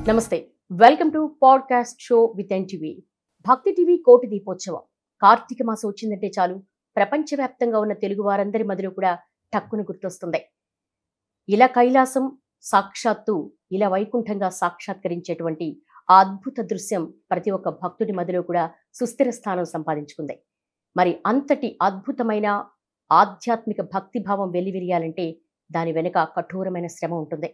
నమస్తే. Welcome to podcast show with NTV. భక్తి TV కోటి దీపోత్సవం. కార్తీక మాసం వచ్చిందంటే చాలు ప్రపంచవ్యాప్తంగా ఉన్న తెలుగు వారందరి మదిలో కూడా టక్కున గుర్తొస్తుంది. ఇలా కైలాసం సాక్షాత్తు ఇలా వైకుంఠంగా సాక్షాత్కరించేటువంటి ఆ అద్భుత దృశ్యం ప్రతి ఒక్క భక్తుడి మదిలో కూడా సుస్థిర స్థానం సంపాదించుకుంది. మరి అంతటి అద్భుతమైన ఆధ్యాత్మిక భక్తి భావం వెల్లివిరియాలంటే దాని వెనుక కఠోరమైన శ్రమ ఉంటుంది.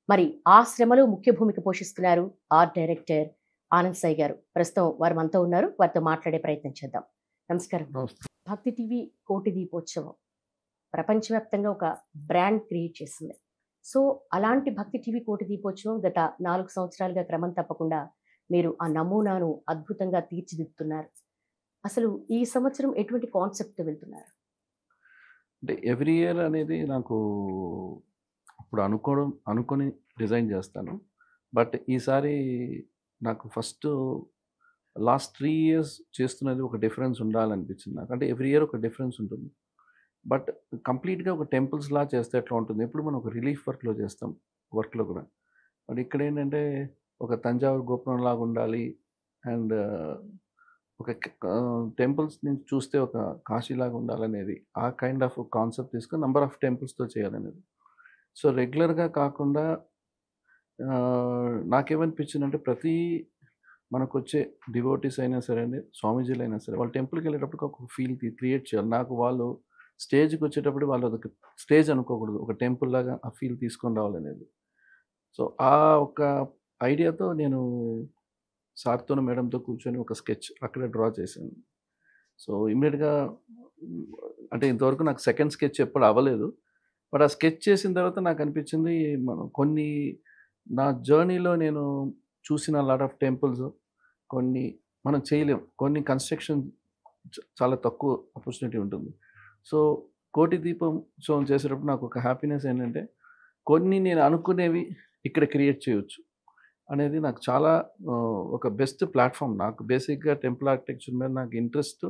మరి ఆ శ్రమలో ముఖ్య భూమిక పోషిస్తున్నారు ఆర్ట్ డైరెక్టర్ ఆనంద్ సాయి గారు. ప్రస్తుతం వారు మనతో ఉన్నారు. వారితో మాట్లాడే ప్రయత్నం చేద్దాం. నమస్కారం. భక్తి టీవీ కోటి దీపోత్సవం ప్రపంచవ్యాప్తంగా ఒక బ్రాండ్ క్రియేట్ చేసింది. సో అలాంటి భక్తి టీవీ కోటి దీపోత్సవం గత 4 సంవత్సరాలుగా క్రమం తప్పకుండా మీరు ఆ నమూనాను అద్భుతంగా తీర్చిదిద్దుతున్నారు. అసలు ఈ సంవత్సరం ఎటువంటి కాన్సెప్ట్ వెళ్తున్నారు? అంటే ఎవ్రీ ఇయర్ అనేది నాకు ఇప్పుడు అనుకొని డిజైన్ చేస్తాను. బట్ ఈసారి నాకు ఫస్ట్ లాస్ట్ 3 ఇయర్స్ చేస్తున్నది ఒక డిఫరెన్స్ ఉండాలనిపించింది నాకు. అంటే ఎవ్రీ ఇయర్ ఒక డిఫరెన్స్ ఉంటుంది. బట్ కంప్లీట్‌గా ఒక టెంపుల్స్‌లా చేస్తే ఎట్లా ఉంటుంది? ఎప్పుడు మనం ఒక రిలీఫ్ వర్క్‌లో చేస్తాం. వర్క్‌లో కూడా. బట్ ఇక్కడ ఏంటంటే ఒక తంజావూరు గోపురం లాగా ఉండాలి. అండ్ ఒక టెంపుల్స్ నుంచి చూస్తే ఒక కాశీలాగా ఉండాలనేది. ఆ కైండ్ ఆఫ్ కాన్సెప్ట్ తీసుకొని నంబర్ ఆఫ్ టెంపుల్స్‌తో చేయాలనేది. సో రెగ్యులర్‌గా కాకుండా నాకేమనిపించిందంటే మనకొచ్చే డివోటీస్ అయినా సరే అండి, స్వామీజీలైనా సరే, వాళ్ళు టెంపుల్‌కి వెళ్ళేటప్పుడు ఒక ఫీల్ క్రియేట్ చేయాలి. నాకు వాళ్ళు స్టేజ్‌కి వచ్చేటప్పుడు వాళ్ళు అదొక స్టేజ్ అనుకోకూడదు. ఒక టెంపుల్ లాగా ఆ ఫీల్ తీసుకొని రావాలనేది. సో ఆ ఒక ఐడియాతో నేను సార్‌తోను, మేడంతో కూర్చొని ఒక స్కెచ్ అక్కడే డ్రా చేశాను. సో ఇమ్మీడియేట్‌గా అంటే ఇంతవరకు నాకు సెకండ్ స్కెచ్ ఎప్పుడు అవ్వలేదు. బట్ ఆ స్కెచ్ చేసిన తర్వాత నాకు అనిపించింది మనం నా జర్నీలో నేను చూసిన లాట్ ఆఫ్ టెంపుల్స్ కొన్ని మనం చేయలేం. కొన్ని కన్‌స్ట్రక్షన్ చాలా తక్కువ ఆపర్చునిటీ ఉంటుంది. సో కోటి దీపోత్సవం చేసేటప్పుడు నాకు ఒక హ్యాపీనెస్ ఏంటంటే కొన్ని నేను అనుకునేవి ఇక్కడ క్రియేట్ చేయొచ్చు అనేది నాకు చాలా ఒక బెస్ట్ ప్లాట్‌ఫార్మ్. నాకు బేసిక్‌గా టెంపుల్ ఆర్కిటెక్చర్ మీద నాకు ఇంట్రెస్ట్.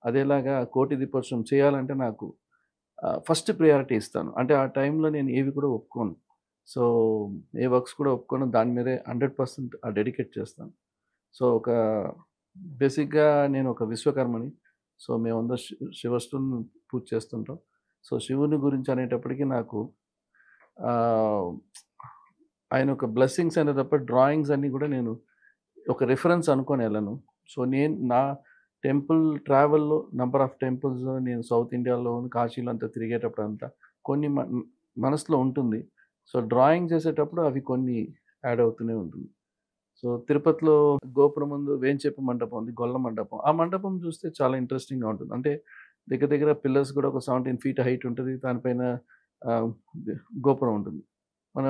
అదేలాగా కోటి దీపోత్సవం చేయాలంటే నాకు ఫస్ట్ ప్రయారిటీ ఇస్తాను. అంటే ఆ టైంలో నేను ఏవి కూడా ఒప్పుకోను. సో ఏ వర్క్స్ కూడా ఒప్పుకోను. దాని మీదే 100% డెడికేట్ చేస్తాను. సో బేసిక్‌గా నేను ఒక విశ్వకర్మని. సో మేమందరం శివస్టుని పూజ చేస్తుంటాం. సో శివుని గురించి అనేటప్పటికి నాకు ఆహ్, ఆయన ఒక బ్లెస్సింగ్స్ అనే తప్ప డ్రాయింగ్స్ అన్నీ కూడా నేను ఒక రిఫరెన్స్ అనుకోని ఎళ్ళను. సో నా టెంపుల్ ట్రావెల్‌లో నంబర్ ఆఫ్ టెంపుల్స్ నేను సౌత్ ఇండియాలో కాశీలో అంతా తిరిగేటప్పుడంతా కొన్ని మనసులో ఉంటుంది. సో డ్రాయింగ్ చేసేటప్పుడు అవి కొన్ని యాడ్ అవుతూనే ఉంటుంది. సో తిరుపతిలో గోపురం ముందు వేంచేపు మండపం ఉంది. గొల్ల మండపం. ఆ మండపం చూస్తే చాలా ఇంట్రెస్టింగ్‌గా ఉంటుంది. అంటే దగ్గర దగ్గర పిల్లర్స్ కూడా ఒక 17 ఫీట్ హైట్ ఉంటది. దానిపైన ఆహ్, గోపురం ఉంటుంది. మన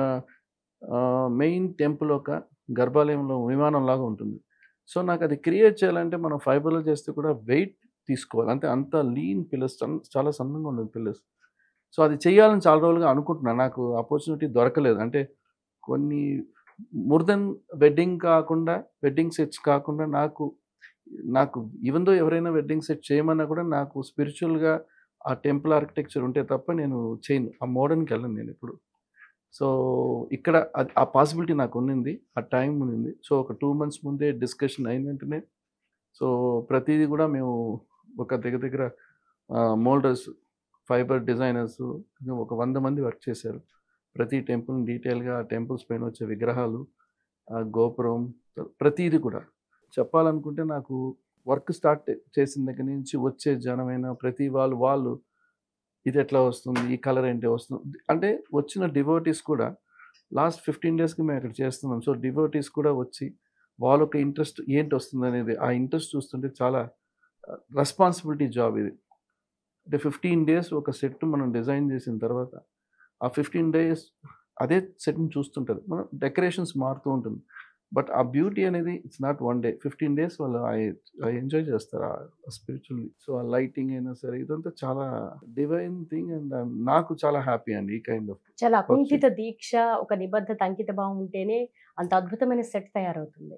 మెయిన్ టెంపుల్ ఒక గర్భాలయంలో విమానంలాగా ఉంటుంది. సో నాకది క్రియేట్ చేయాలంటే మనం ఫైబర్‌లో చేస్తే కూడా వెయిట్ తీసుకోవాలి. అంటే అంత లీన్ పిల్లర్స్ చాలా సన్నగా ఉండదు పిల్లర్స్. సో అది చేయాలని చాలా రోజులుగా అనుకుంటున్నా. నాకు ఆపర్చునిటీ దొరకలేదు. అంటే కొన్ని మోర్ దెన్ వెడ్డింగ్ సెట్స్ కాకుండా నాకు నాకు ఈవెన్ దో ఎవరైనా వెడ్డింగ్ సెట్ చేయమన్నా కూడా నాకు స్పిరిచ్యువల్‌గా ఆ టెంపుల్ ఆర్కిటెక్చర్ ఉంటే తప్ప నేను చేయను. ఆ మోడర్న్‌కెళ్ళను నేనెప్పుడు. సో ఇక్కడ ఆ పాసిబిలిటీ నాకున్నింది. ఆ టైం ఉన్నింది. సో ఒక 2 మంత్స్ ముందే డిస్కషన్ అయిన వెంటనే సో ప్రతీది కూడా మేము ఒక దగ్గర దగ్గర మోల్డర్స్, ఫైబర్ డిజైనర్స్ ఒక 100 మంది వర్క్ చేశారు. ప్రతి టెంపుల్‌ని డీటెయిల్‌గా ఆ టెంపుల్స్ పైన వచ్చే విగ్రహాలు, ఆ గోపురం ప్రతీది కూడా. చెప్పాలనుకుంటే నాకు వర్క్ స్టార్ట్ చేసిన దగ్గర నుంచి వచ్చే జనమైన ప్రతి వాళ్ళు ఇదెట్లా వస్తుంది? ఈ కలర్ ఏంటి వస్తుంది? అంటే వచ్చిన డివోటీస్ కూడా లాస్ట్ 15 డేస్‌కి మేము ఇక్కడ చేస్తున్నాం. సో, డివోటీస్ కూడా వచ్చి వాళ్ళొక ఇంట్రెస్ట్ ఏంటొస్తుందనేది ఆ ఇంట్రెస్ట్ చూస్తుంటే చాలా రెస్పాన్సిబిలిటీ జాబ్ ఇది. అంటే 15 డేస్ ఒక సెట్ మనం డిజైన్ చేసిన తర్వాత, ఆ 15 డేస్ అదే సెట్‌ని చూస్తుంటారు. మనం డెకరేషన్స్ మారుతూ ఉంటుంది. బట్ ఆ బ్యూటీ అనేది it's not one day. 15 days వాళ్ళు ఎంజాయ్ చేస్తారు. స్పిరిచువల్లీ. సో, ఆ లైటింగ్ అయినా సరే ఇదంతా చాలా డివైన్ థింగ్ అండ్ నాకు చాలా హ్యాపీ అండి ఈ కైండ్ ఆఫ్ చాలా వర్క్ అకుంఠిత దీక్ష, ఒక నిబద్ధత, అంకిత భావం ఉంటేనే అంత అద్భుతమైన సెట్ తయారవుతుంది.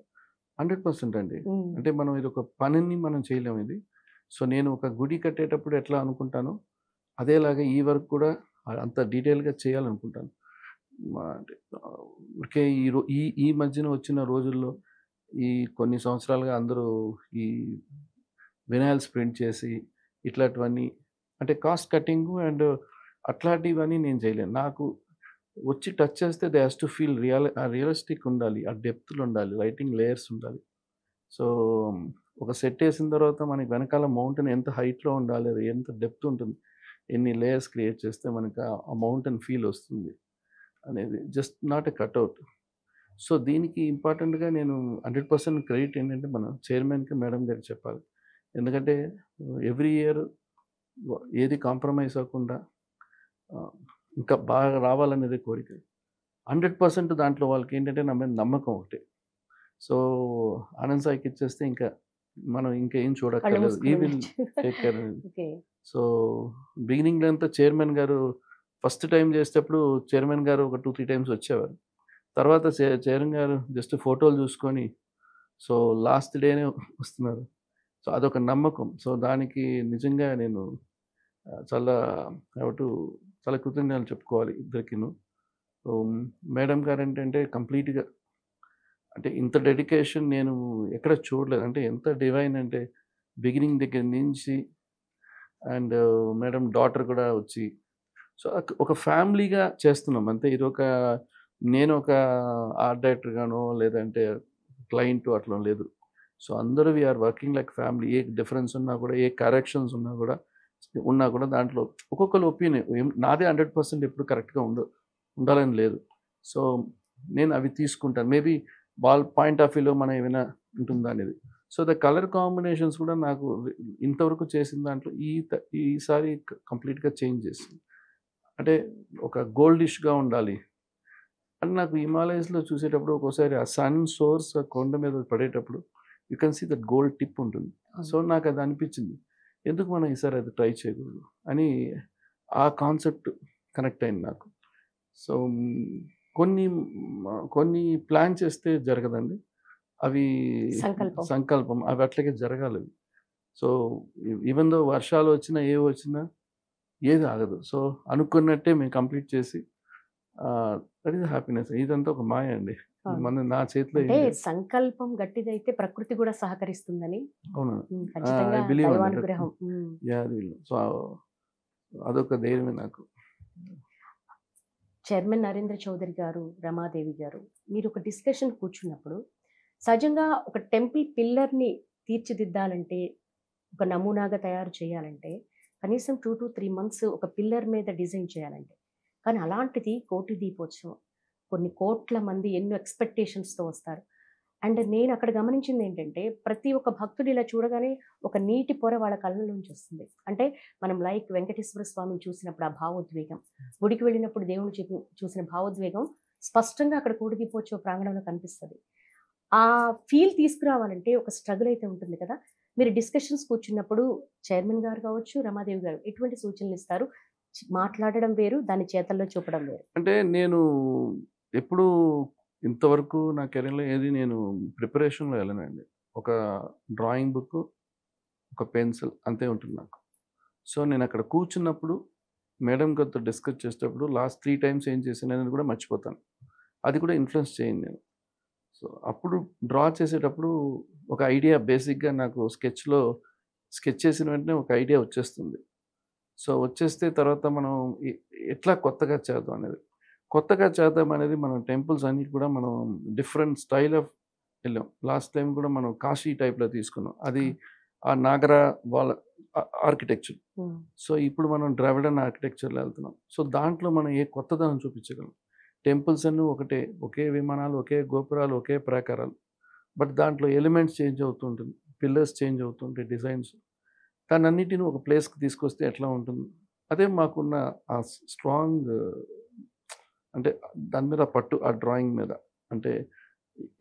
100% అండి. హ్మ్. అంటే మనం ఇదొక పనిని మనం చేయలేము ఇది. సో, నేను ఒక గుడి కట్టేటప్పుడు ఎట్లా అనుకుంటానో, అదేలాగా ఈ వర్క్ కూడా అంత డీటెయిల్‌గా చేయాలనుకుంటాను. అంటే ఊరికే ఈ ఈ మధ్యన వచ్చిన రోజుల్లో ఈ కొన్ని సంవత్సరాలుగా అందరూ ఈ వినైల్స్ ప్రింట్ చేసి ఇట్లాంటివన్నీ అంటే కాస్ట్ కటింగు అండ్ అట్లాంటివన్నీ నేను చేయలేను. నాకు వచ్చి టచ్ చేస్తే they has to feel realistic ఉండాలి. ఆ డెప్త్‌లు ఉండాలి. లైటింగ్ లేయర్స్ ఉండాలి. సో, ఒక సెట్ ఏసిన తర్వాత మనకి వెనకాల మౌంటైన్ ఎంత హైట్‌లో ఉండాలి, అది ఎంత డెప్త్ ఉంటుంది, ఎన్ని లేయర్స్ క్రియేట్ చేస్తే మనకు ఆ మౌంటైన్ ఫీల్ వస్తుంది అనేది just not a cutout. So, దీనికి ఇంపార్టెంట్‌గా నేను 100% క్రెడిట్ ఏంటంటే మన చైర్మన్‌కి, మేడం గారికి చెప్పాలి. ఎందుకంటే ఎవ్రీ ఇయర్ ఏది కాంప్రమైజ్ అవ్వకుండా ఆహ్, ఇంకా బాగా రావాలనేదే కోరిక. 100% దాంట్లో వాళ్ళకేంటంటే నా మీద నమ్మకం ఒకటి. సో, ఆనంద్ సాయికి ఇచ్చేస్తే ఇంకా మనం ఇంకేం కళ్ళు చూడక్కర్లేదు. ఈ మూసుకొని విల్ ఉండొచ్చు. టేక్ కేర్ అనేది. ఓకే. సో, బిగినింగ్‌లో అంతా చైర్మన్ గారు ఫస్ట్ టైమ్ చేసేటప్పుడు చైర్మన్ గారు ఒక 2, 3 టైమ్స్ వచ్చేవారు. తర్వాత చైర్మన్ గారు జస్ట్ ఫోటోలు చూసుకొని సో, లాస్ట్ డేనే వస్తున్నారు. సో, అదొక నమ్మకం. సో, దానికి నిజంగా నేను చాలా ఐ హావ్ టు చాలా కృతజ్ఞతలు చెప్పుకోవాలి ఇద్దరికిను. సో, మేడం గారేంటంటే కంప్లీట్‌గా అంటే ఇంత డెడికేషన్ నేను ఎక్కడ చూడలేదు. అంటే ఎంత డివైన్ అంటే బిగినింగ్ దగ్గర నుంచి అండ్ మేడం డాటర్ కూడా వచ్చి సో, ఒక ఫ్యామిలీగా చేస్తున్నాం అంతే. నేనొక ఆర్ట్ డైరెక్టర్‌గానో లేదంటే క్లయింట్ అట్లా లేదు. సో, అందరూ we are working like family. ఏ డిఫరెన్స్ ఉన్నా కూడా, ఏ కరెక్షన్స్ ఉన్నా కూడా దాంట్లో ఒక్కొక్కళ్ళ ఒపీనియన్ నాదే 100% ఎప్పుడు కరెక్ట్‌గా ఉండాలని లేదు. సో, నేను అవి తీసుకుంటాను. మేబీ వాళ్ళ పాయింట్ ఆఫ్ వ్యూలో మనం ఏమైనా ఉంటుందా అనేది. సో, ద కలర్ కాంబినేషన్స్ కూడా నాకు ఇంతవరకు చేసిన దాంట్లో ఈసారి కంప్లీట్‌గా చేంజ్ చేసింది. అంటే ఒక గోల్డిష్‌గా ఉండాలి. అండ్ నాకు హిమాలయస్‌లో చూసేటప్పుడు ఒక్కోసారి ఆ సన్ సోర్స్ ఆ కొండ మీద పడేటప్పుడు you can see that gold tip ఉంటుంది. సో, అవును. నాకది అనిపించింది. ఎందుకు మనం ఈసారి అది ట్రై చేయకూడదు అని ఆ కాన్సెప్ట్ కనెక్ట్ అయింది నాకు. సో, కొన్ని ప్లాన్ చేస్తే జరగదండి. అవి సంకల్పం. సంకల్పం. అవి అట్లాగే జరగాలవి. సో, ఈవెన్ దో వర్షాలొచ్చినా, ఏవొచ్చినా ఏది ఆగదు. సో, అనుకున్నట్టే మేము కంప్లీట్ చేసి దట్ ఈస్ హ్యాపీనెస్. ఇదంతా ఒక మాయ అండి. అవును. నా చేతిలో అంటే ఏం లేదు. సంకల్పం గట్టిదైతే ప్రకృతి కూడా సహకరిస్తుందని అవును. ఖచ్చితంగా ఐ బిలీవ్ అండి. దైవానుగ్రహం. యాహ్! అది సో, అదొక ధైర్యమే నాకు. చైర్మన్ నరేంద్ర చౌదరి గారు, రమాదేవి గారు, మీరు ఒక డిస్కషన్ కూర్చున్నప్పుడు సహజంగా ఒక టెంపుల్ పిల్లర్‌ని తీర్చిదిద్దాలంటే, ఒక నమూనాగా తయారు చేయాలంటే, కనీసం 2-3 మంత్స్ ఒక పిల్లర్ మీద డిజైన్ చేయాలంటే. కానీ అలాంటిది కోటి దీపోత్సవం. కొన్ని కోట్ల మంది ఎన్నో ఎక్స్‌పెక్టేషన్స్‌తో వస్తారు. అండ్ నేను అక్కడ గమనించిందేంటంటే, ప్రతి ఒక్క భక్తుడు ఇలా చూడగానే ఒక నీటి పొర వాళ్ళ కళ్ళలోంచి వస్తుంది. అంటే మనం లైక్ వెంకటేశ్వర స్వామిని చూసినప్పుడు ఆ భావోద్వేగం, గుడికి వెళ్ళినప్పుడు దేవుడిని చూసిన భావోద్వేగం స్పష్టంగా అక్కడ కోటి దీపోత్సవ ప్రాంగణంలో కనిపిస్తది. ఆ ఫీల్ తీసుకురావాలంటే ఒక స్ట్రగుల్ అయితే ఉంటుంది కదా! మీరు డిస్కషన్స్ కూర్చున్నప్పుడు చైర్మన్ గారు కావచ్చు, రమాదేవి గారు ఎటువంటి సూచనలిస్తారు? మాట్లాడడం వేరు, దాన్ని చేతల్లో చూపడం వేరు. అంటే నేను ఎప్పుడూ ఇంతవరకు నా కెరీర్‌లో ఏది నేను ప్రిపరేషన్‌లో వెళ్ళనండి. ఒక డ్రాయింగ్ బుక్కు, ఒక పెన్సిల్ అంతే ఉంటుంది నాకు. సో, నేనక్కడ కూర్చున్నప్పుడు మేడం గారితో డిస్కస్ చేసేటప్పుడు లాస్ట్ 3 టైమ్స్ ఏం చేశాననేది కూడా మర్చిపోతాను. అది కూడా ఇన్‌ఫ్లుయెన్స్ చేయను నేను. సో, అప్పుడు డ్రా చేసేటప్పుడు ఒక ఐడియా బేసిక్‌గా నాకు స్కెచ్ చేసిన వెంటనే ఒక ఐడియా వచ్చేస్తుంది. సో, వచ్చేస్తే తర్వాత మనం ఎ ఎట్లా కొత్తగా చేద్దాం అనేది. కొత్తగా చేద్దాం అనేది మనం టెంపుల్స్ అన్నిటి కూడా మనం డిఫరెంట్ స్టైల్ ఆఫ్ ఎళ్ళాం. లాస్ట్ టైమ్ కూడా మనం కాశీ టైప్‌లో తీసుకున్నాం. అది ఆ నాగర వాళ్ళ ఆర్కిటెక్చర్. హ్మ్. సో, ఇప్పుడు మనం ద్రావిడన్ ఆర్కిటెక్చర్‌లో ఎళ్తున్నాం. సో, దాంట్లో మనం ఏ కొత్తదనం చూపించగలం. టెంపుల్స్ అన్నీ ఒకటే. ఒకే విమానాలు, ఒకే గోపురాలు, ఒకే ప్రాకారాలు. బట్ దాంట్లో ఎలిమెంట్స్ చేంజ్ అవుతూ ఉంటుంది. పిల్లర్స్ చేంజ్ అవుతుంటాయి డిజైన్స్. దాన్నన్నిటిని ఒక ప్లేస్‌కి తీసుకొస్తే ఎట్లా ఉంటుంది? అదే మాకున్న ఆ స్ట్రాంగ్ అంటే దాని మీద పట్టు ఆ డ్రాయింగ్ మీద. అంటే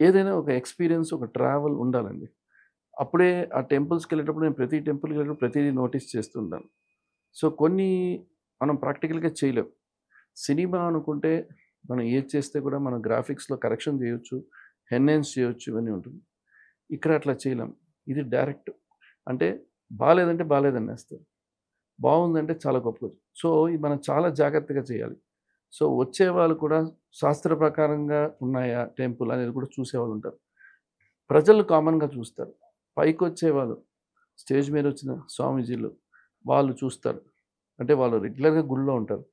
ఏదైనా ఒక ఎక్స్‌పీరియన్స్, ఒక ట్రావెల్ ఉండాలండి. అప్పుడే ఆ టెంపుల్స్‌కెళ్ళేటప్పుడు నేను ప్రతి టెంపుల్‌కెళ్ళేటప్పుడు ప్రతీదీ నోటీస్ చేస్తుంటాను. సో, కొన్ని మనం ప్రాక్టికల్‌గా చేయలేం. సినిమా అనుకుంటే మనం ఏది చేస్తే కూడా మనం గ్రాఫిక్స్‌లో కరెక్షన్ చేయొచ్చు, ఎన్హాన్స్ చేయొచ్చు ఇవన్నీ ఉంటుంది. ఇక్కడ అట్లా చేయలేం. ఇది డైరెక్ట్. అంటే బాలేదంటే బాలేదనేస్తారు. బావుందంటే చాలా గొప్పగా సో, ఇది మనం చాలా జాగ్రత్తగా చేయాలి. సో వచ్చేవాళ్ళు కూడా శాస్త్ర ప్రకారంగా ఉన్నాయా టెంపుల్ అనేది కూడా చూసేవాళ్ళు ఉంటారు. ప్రజలు కామన్‌గా చూస్తారు. పైకొచ్చేవాళ్ళు స్టేజ్ మీద వచ్చిన స్వామీజీలు వాళ్ళు చూస్తారు. అంటే వాళ్ళు రెగ్యులర్‌గా గుడిలో ఉంటారు.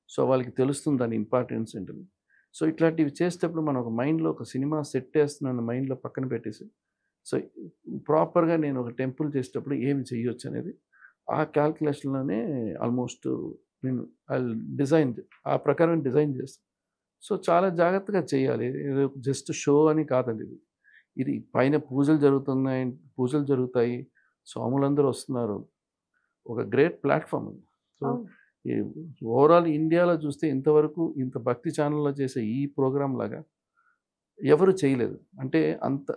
సో వాళ్ళకి తెలుస్తుంది దాని ఇంపార్టెన్స్ ఏంటని. సో ఇట్లాంటివి చేసేటప్పుడు మనం ఒక మైండ్‌లో ఒక సినిమా సెట్ ఏస్తున్నాను మైండ్‌లో పక్కన పెట్టేసి, సో ప్రాపర్‌గా నేను ఒక టెంపుల్ చేసేటప్పుడు ఏమి చేయొచ్చు అనేది ఆ క్యాల్కులేషన్‌లోనే ఆల్మోస్ట్ నేను డిజైన్ ఆ ప్రకారం డిజైన్ చేస్తాను. సో చాలా జాగ్రత్తగా చేయాలి. ఏదో జస్ట్ షో అని కాదండి ఇది. ఇది పైన పూజలు జరుగుతాయి. స్వాములందరూ వస్తున్నారు. ఒక గ్రేట్ ప్లాట్‌ఫార్మ్ అది. సో అవును. ఈ ఓవరాల్ ఇండియాలో చూస్తే ఇంతవరకు ఇంత భక్తి ఛానెల్‌లో చేసే ఈ ప్రోగ్రామ్ లాగా ఎవరు చేయలేదు. అంటే అంత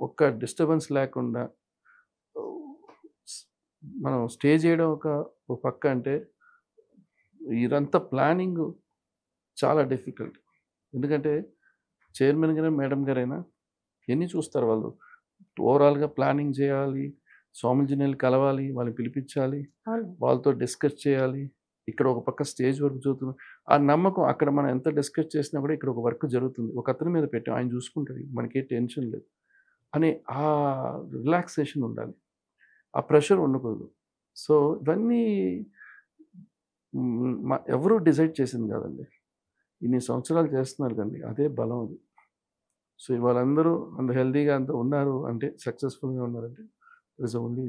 ఒక్క డిస్టర్బెన్స్ లేకుండా స్ మనం స్టే చేయడం ఒక పక్క అంటే ఇదంతా ప్లానింగ్ చాలా డిఫికల్ట్. ఎందుకంటే చైర్మన్ గారైనా, మేడం గారైనా ఎన్ని చూస్తారు వాళ్ళు. ఓవరాల్‌గా ప్లానింగ్ చేయాలి. స్వామీజీని ఎళ్లి కలవాలి. వాళ్ళని పిలిపించాలి. అవును. వాళ్ళతో డిస్కస్ చేయాలి. ఇక్కడ ఒక పక్క స్టేజ్ వర్క్ జరుగుతుంది. ఆ నమ్మకం అక్కడ మనం ఎంత డిస్కస్ చేసినా కూడా ఇక్కడ ఒక వర్క్ జరుగుతుంది. ఒక అతని మీద పెట్టాం. ఆయన చూసుకుంటాడు. మనకే టెన్షన్ లేదు. అనే ఆ రిలాక్సేషన్ ఉండాలి. ఆ ప్రెషర్ ఉండకూడదు. సో ఇవన్నీ ఎవరు డిసైడ్ చేసింది కాదండి. ఇన్ని సంవత్సరాలు చేస్తున్నారు కండి. అదే బలం అది. సో వాళ్ళందరూ అంత హెల్తీగా అంత ఉన్నారు అంటే సక్సెస్‌ఫుల్‌గా ఉన్నారంటే that is only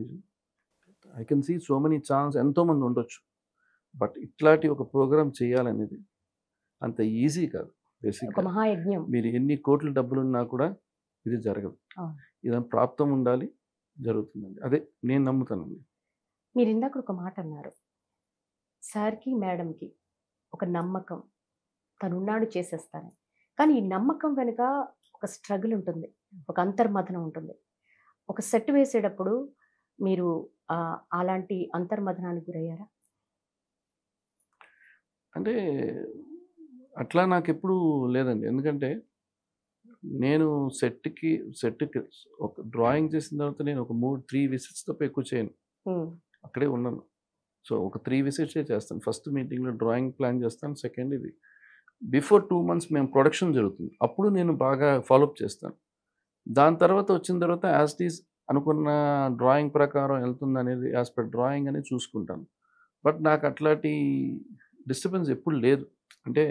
I can see so many chance ఎంతోమంది ఉండొచ్చు. బట్ ఇట్లాంటి ఒక ప్రోగ్రామ్ చేయాలనేది అంత ఈజీ కాదు. ఒక బేసిక్‌గా మహాయజ్ఞం. మీరు ఎన్ని కోట్ల డబ్బులున్నా కూడా ఇది జరగదు. అవును. ఇదాని ప్రాప్తం ఉండాలి. జరుగుతుందండి. అదే నేను నమ్ముతానండి. మీరు ఇందాక ఒక మాట అన్నారు. సార్‌కి, మేడంకి ఒక నమ్మకం. తనున్నాడు చేసేస్తానని. కానీ ఈ నమ్మకం వెనుక ఒక స్ట్రగుల్ ఉంటుంది. ఒక అంతర్మథనం ఉంటుంది. ఒక సెట్ వేసేటప్పుడు మీరు అలాంటి అంతర్మథనానికి గురయ్యారా? అంటే అట్లా నాకెప్పుడూ లేదండి. ఎందుకంటే నేను సెట్‌కి ఒక డ్రాయింగ్ చేసిన తర్వాత నేను ఒక 3 విజిట్స్ తప్ప ఎక్కువ చేయను. హ్మ్. అక్కడే ఉన్నాను. సో ఒక 3 విజిట్సే చేస్తాను. ఫస్ట్ మీటింగ్‌లో డ్రాయింగ్ ప్లాన్ చేస్తాను. సెకండ్ ఇది. బిఫోర్ 2 మంత్స్ మేము ప్రొడక్షన్ జరుగుతుంది. అప్పుడు నేను బాగా ఫాలోఅప్ చేస్తాను. దాని తర్వాత వచ్చిన తర్వాత యాజ్ ఇట్ ఈజ్ అనుకున్న డ్రాయింగ్ ప్రకారం వెళ్తుందనేది యాజ్ పర్ డ్రాయింగ్ అనేది చూసుకుంటాను. బట్ నాకు అట్లాంటి డిస్టర్బెన్స్ ఎప్పుడు లేదు. అంటే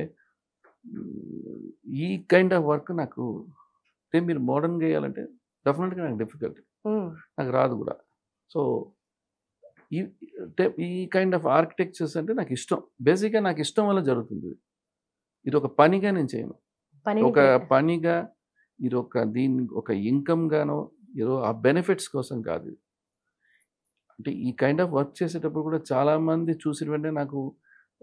ఈ కైండ్ ఆఫ్ వర్క్ నాకు అంటే మీరు మోడర్న్‌గా ఎయాలంటే డెఫినిట్‌గా నాకు డిఫికల్ట్. హ్మ్. నాకు రాదు గూడా. సో, ఈ ఈ కైండ్ ఆఫ్ ఆర్కిటెక్చర్స్ అంటే నాకిష్టం. బేసిక్‌గా నాకిష్టం వల్ల జరుగుతుంది. ఇదొక పనిగా నేను చేయను. పనిని ఒక పనిగా దీన్ని ఒక ఇన్‌కమ్ గానో ఏదో ఆ బెనిఫిట్స్ కోసం కాదు. అంటే ఈ కైండ్ ఆఫ్ వర్క్ చేసేటప్పుడు కూడా చాలామంది చూసిన వెంటనే నాకు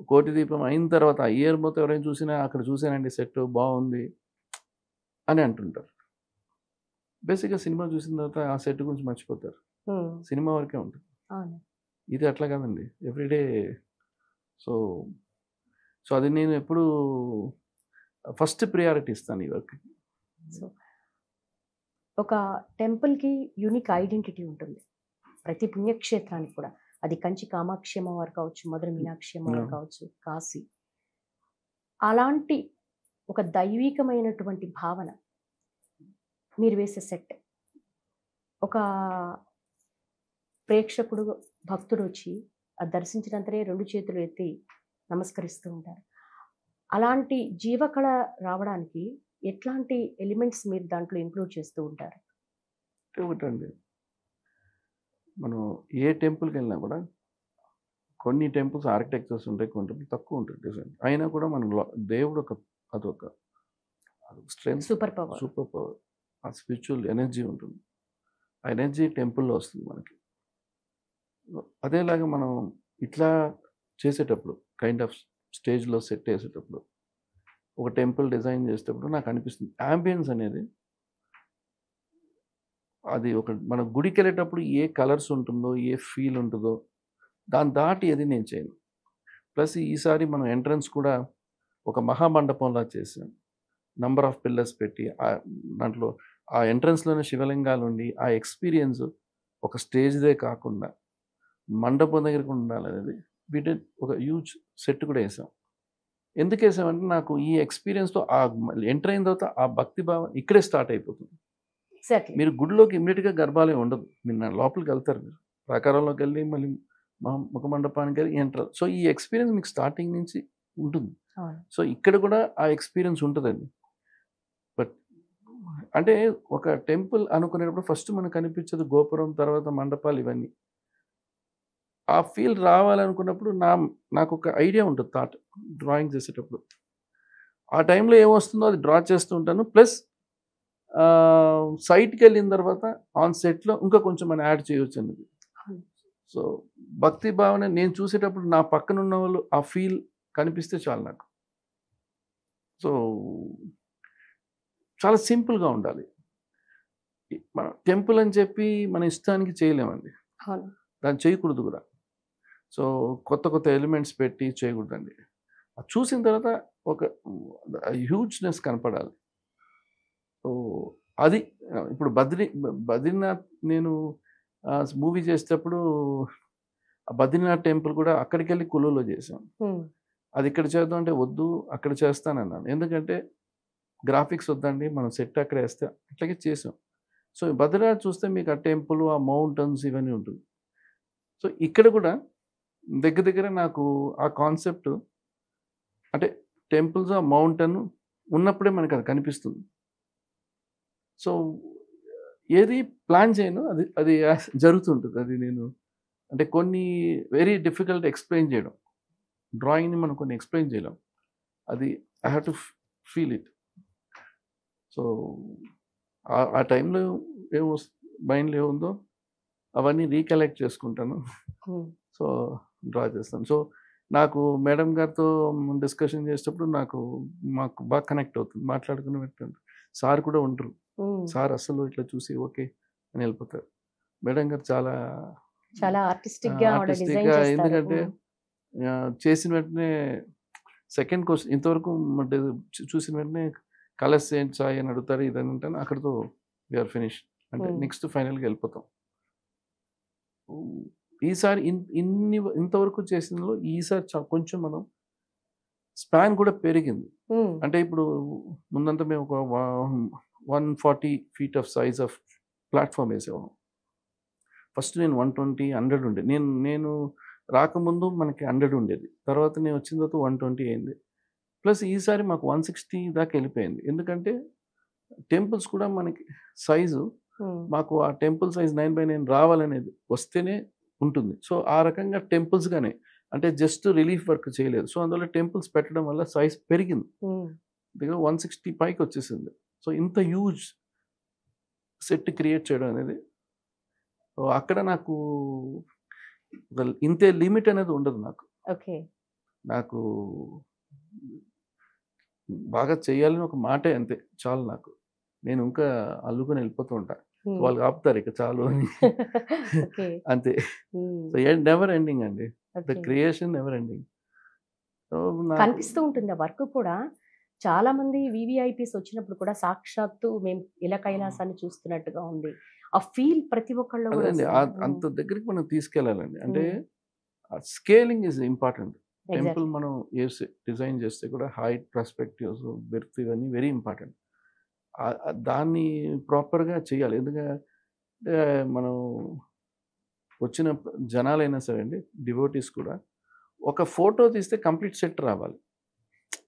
'కోటి దీపం' అయిన తర్వాత ఆ ఇయర్ మొత్తం ఎవరైనా చూసినా అక్కడ చూసానండి సెట్ బావుంది అని అంటుంటారు. బేసిక్‌గా సినిమా చూసిన తర్వాత ఆ సెట్ గురించి మర్చిపోతారు. హ్మ్. సినిమా వరకే ఉంటుంది. అవును. ఇది అట్లా కాదండి. ఎవ్రీడే సో, సో అది నేను ఎప్పుడూ ఫస్ట్ ప్రియారిటీ ఇస్తాను ఈ వర్క్‌కి. సో, ఒక టెంపుల్‌కి యూనిక్ ఐడెంటిటీ ఉంటుంది. ప్రతి పుణ్యక్షేత్రానికి కూడా. అది కంచి కామాక్షి అమ్మవారు కావచ్చు, మధుర మీనాక్షి అమ్మవారు కావచ్చు, కాశీ. అలాంటి ఒక దైవీకమైనటువంటి భావన మీరు వేసే సెట్. ఒక ప్రేక్షకుడు, భక్తుడొచ్చి అది దర్శించినంతనే 2 చేతులు ఎత్తి నమస్కరిస్తూ ఉంటారు. అలాంటి జీవకళ రావడానికి ఎట్లాంటి ఎలిమెంట్స్ మీరు దాంట్లో ఇంక్లూడ్ చేస్తూ ఉంటారు? ఒకటండి. మనం ఏ టెంపుల్‌కెళ్ళినా కూడా కొన్ని టెంపుల్స్ ఆర్కిటెక్చర్స్ ఉంటాయి. కొన్ని టెంపుల్స్ తక్కువ ఉంటాయి డిజైన్. అయినా కూడా మనం దేవుడు అదొక strength, super power. Super power. ఆ స్పిరిచ్యువల్ ఎనర్జీ ఉంటుంది. ఆ ఎనర్జీ టెంపుల్‌లో వస్తుంది మనకి. అదేలాగా మనం ఇట్లా చేసేటప్పుడు కైండ్ ఆఫ్ స్టేజ్‌లో సెట్ ఏసేటప్పుడు, ఒక టెంపుల్ డిజైన్ చేసేటప్పుడు నాకు అనిపిస్తుంది. యాంబియన్స్ అనేది అది మన గుడికెళ్ళేటప్పుడు ఏ కలర్స్ ఉంటుందో, ఏ ఫీల్ ఉంటుందో దాన్ని దాటి అది నేను చేయను. ప్లస్ ఈసారి మనం ఎంట్రన్స్ కూడా ఒక మహామండపంలా చేసాం. నంబర్ ఆఫ్ పిల్లర్స్ పెట్టి దాంట్లో ఆ ఎంట్రన్స్‌లోనే శివలింగాలుండి ఆ ఎక్స్‌పీరియన్స్ ఒక స్టేజ్‌దే కాకుండా మండపం దగ్గర కూడా ఉండాలనేది వి డిడ్ ఒక హ్యూజ్ సెట్ కూడా ఏసాం. ఎందుకు వేసామంటే నాకు ఈ ఎక్స్పీరియన్స్తో ఎంటర్ అయిన తర్వాత ఆ భక్తి భావం ఇక్కడే స్టార్ట్ అయిపోతుంది. ఎగ్జాక్ట్లీ. మీరు గుడిలోకి ఇమ్మీడియట్గా గర్భాలయం ఉండదు. మీరు లోపలికి వెళ్తారు, మీరు ప్రాకారంలోకి వెళ్ళి మళ్ళీ ముఖ మండపానికి వెళ్ళి ఎంటర్. సో ఈ ఎక్స్పీరియన్స్ మీకు స్టార్టింగ్ నుంచి ఉంటుంది. సో ఇక్కడ కూడా ఆ ఎక్స్పీరియన్స్ ఉంటుందండి. బట్ అంటే ఒక టెంపుల్ అనుకునేటప్పుడు ఫస్ట్ మనకు కనిపించదు గోపురం, తర్వాత మండపాలు, ఇవన్నీ. ఆ ఫీల్ రావాలనుకున్నప్పుడు నాకు ఒక ఐడియా ఉంటుంది, థాట్ డ్రాయింగ్ చేసేటప్పుడు. ఆ టైంలో ఏమొస్తుందో అది డ్రా చేస్తూ ఉంటాను. ప్లస్ సైట్కి వెళ్ళిన తర్వాత ఆన్ సెట్లో ఇంకా కొంచెం మనం యాడ్ చేయవచ్చు అనేది. సో భక్తి భావన నేను చూసేటప్పుడు నా పక్కన ఉన్న వాళ్ళు ఆ ఫీల్ కనిపిస్తే చాలు నాకు. సో చాలా సింపుల్గా ఉండాలి. మన టెంపుల్ అని చెప్పి మన ఇష్టానికి చేయలేమండి, దాన్ని చేయకూడదు కూడా. సో కొత్త కొత్త ఎలిమెంట్స్ పెట్టి చేయకూడదండి. అది చూసిన తర్వాత ఒక హ్యూజ్నెస్ కనపడాలి. సో అది ఇప్పుడు బద్రీనాథ్ నేను మూవీ చేసేటప్పుడు ఆ బద్రీనాథ్ టెంపుల్ కూడా అక్కడికి వెళ్ళి కులులో చేసాం. అది ఇక్కడ చేద్దాం అంటే వద్దు, అక్కడ చేస్తానన్నాను. ఎందుకంటే గ్రాఫిక్స్ వద్దండి, మనం సెట్ అక్కడ వేస్తే, అట్లాగే చేసాం. సో బద్రీనాథ్ చూస్తే మీకు ఆ టెంపుల్, ఆ మౌంటైన్స్ ఇవన్నీ ఉంటుంది. సో ఇక్కడ కూడా దగ్గర దగ్గర నాకు ఆ కాన్సెప్ట్ అంటే టెంపుల్స్, ఆ మౌంటైన్ ఉన్నప్పుడే మనకు అది కనిపిస్తుంది. సో ఏది ప్లాన్ చేయను, అది అది జరుగుతుంటుంది. అది నేను అంటే కొన్ని వెరీ డిఫికల్ట్ ఎక్స్ప్లెయిన్ చేయడం. డ్రాయింగ్ని మనం కొన్ని ఎక్స్ప్లెయిన్ చేయలేం, అది I have to feel it. So ఆ టైంలో ఏమో మైండ్లో ఏముందో అవన్నీ రీకలెక్ట్ చేసుకుంటాను. సో డ్రా చేస్తాను. సో నాకు మేడం గారితో డిస్కషన్ చేసేటప్పుడు మాకు బాగా కనెక్ట్ అవుతుంది, మాట్లాడుకుని పెట్టండి. సార్ కూడా ఉంటారు. సార్ అసలు ఇట్లా చూసి ఓకే అని వెళ్ళిపోతారు. మేడం గారు చాలా ఆర్టిస్టిక్గా, ఎందుకంటే చేసిన వెంటనే సెకండ్ క్వశ్చన్ ఇంతవరకు చూసిన వెంటనే కలర్స్ ఏంటి సాయి అని అడుగుతారు, ఇదని అంటాను. అక్కడితో వీఆర్ ఫినిష్ అంటే నెక్స్ట్ ఫైనల్గా వెళ్ళిపోతాం. ఈసారి ఇంతవరకు చేసినలో ఈసారి కొంచెం మనం స్పాన్ కూడా పెరిగింది. అంటే ఇప్పుడు ముందంతా మేము ఒక 140 feet of size of platform వేసేవాళ్ళం. ఫస్ట్ నేను 120, 100 ఉండే. నేను రాకముందు మనకి 100 ఉండేది, తర్వాత నేను వచ్చిన తర్వాత 120 అయింది. ప్లస్ ఈసారి మాకు 160 దాకా వెళ్ళిపోయింది. ఎందుకంటే టెంపుల్స్ కూడా మనకి సైజు, మాకు ఆ టెంపుల్ సైజ్ 9x9 రావాలనేది వస్తేనే ఉంటుంది. సో ఆ రకంగా టెంపుల్స్గానే, అంటే జస్ట్ రిలీఫ్ వర్క్ చేయలేదు. సో అందువల్ల టెంపుల్స్ పెట్టడం వల్ల సైజ్ పెరిగింది, దగ్గర 160 పైకి వచ్చేసింది. సో ఇంత హ్యూజ్ సెట్ క్రియేట్ చేయడం అనేది, అక్కడ నాకు ఇంతే లిమిట్ అనేది ఉండదు. నాకు బాగా చేయాలని ఒక మాటే, అంతే చాలు నాకు. నేను ఇంకా అల్లుకొని వెళ్ళిపోతూ ఉంటా, వాళ్ళు ఆపుతారు ఇక చాలు అని. అంతే. సో నెవర్ ఎండింగ్ అండి, ద క్రియేషన్ నెవర్ ఎండింగ్. కనిపిస్తూ ఉంటుంది ఆ వర్క్ కూడా. చాలా మంది వివిఐపీస్ వచ్చినప్పుడు కూడా సాక్షాత్తు మేము ఇలా కైలాసాన్ని చూస్తున్నట్టుగా ఉంది, ఆ ఫీల్ ప్రతి ఒక్కళ్ళు అంత దగ్గరికి మనం తీసుకెళ్ళాలండి. అంటే స్కేలింగ్ ఈజ్ ఇంపార్టెంట్. టెంపుల్ మనం డిజైన్ చేస్తే కూడా హైట్, పర్స్పెక్టివ్స్, బెర్త్, ఇవన్నీ వెరీ ఇంపార్టెంట్. దాన్ని ప్రాపర్గా చేయాలి. ఎందుకంటే మనం వచ్చిన జనాలైనా సరే అండి, డివోటీస్ కూడా ఒక ఫోటో తీస్తే కంప్లీట్ సెట్ రావాలి.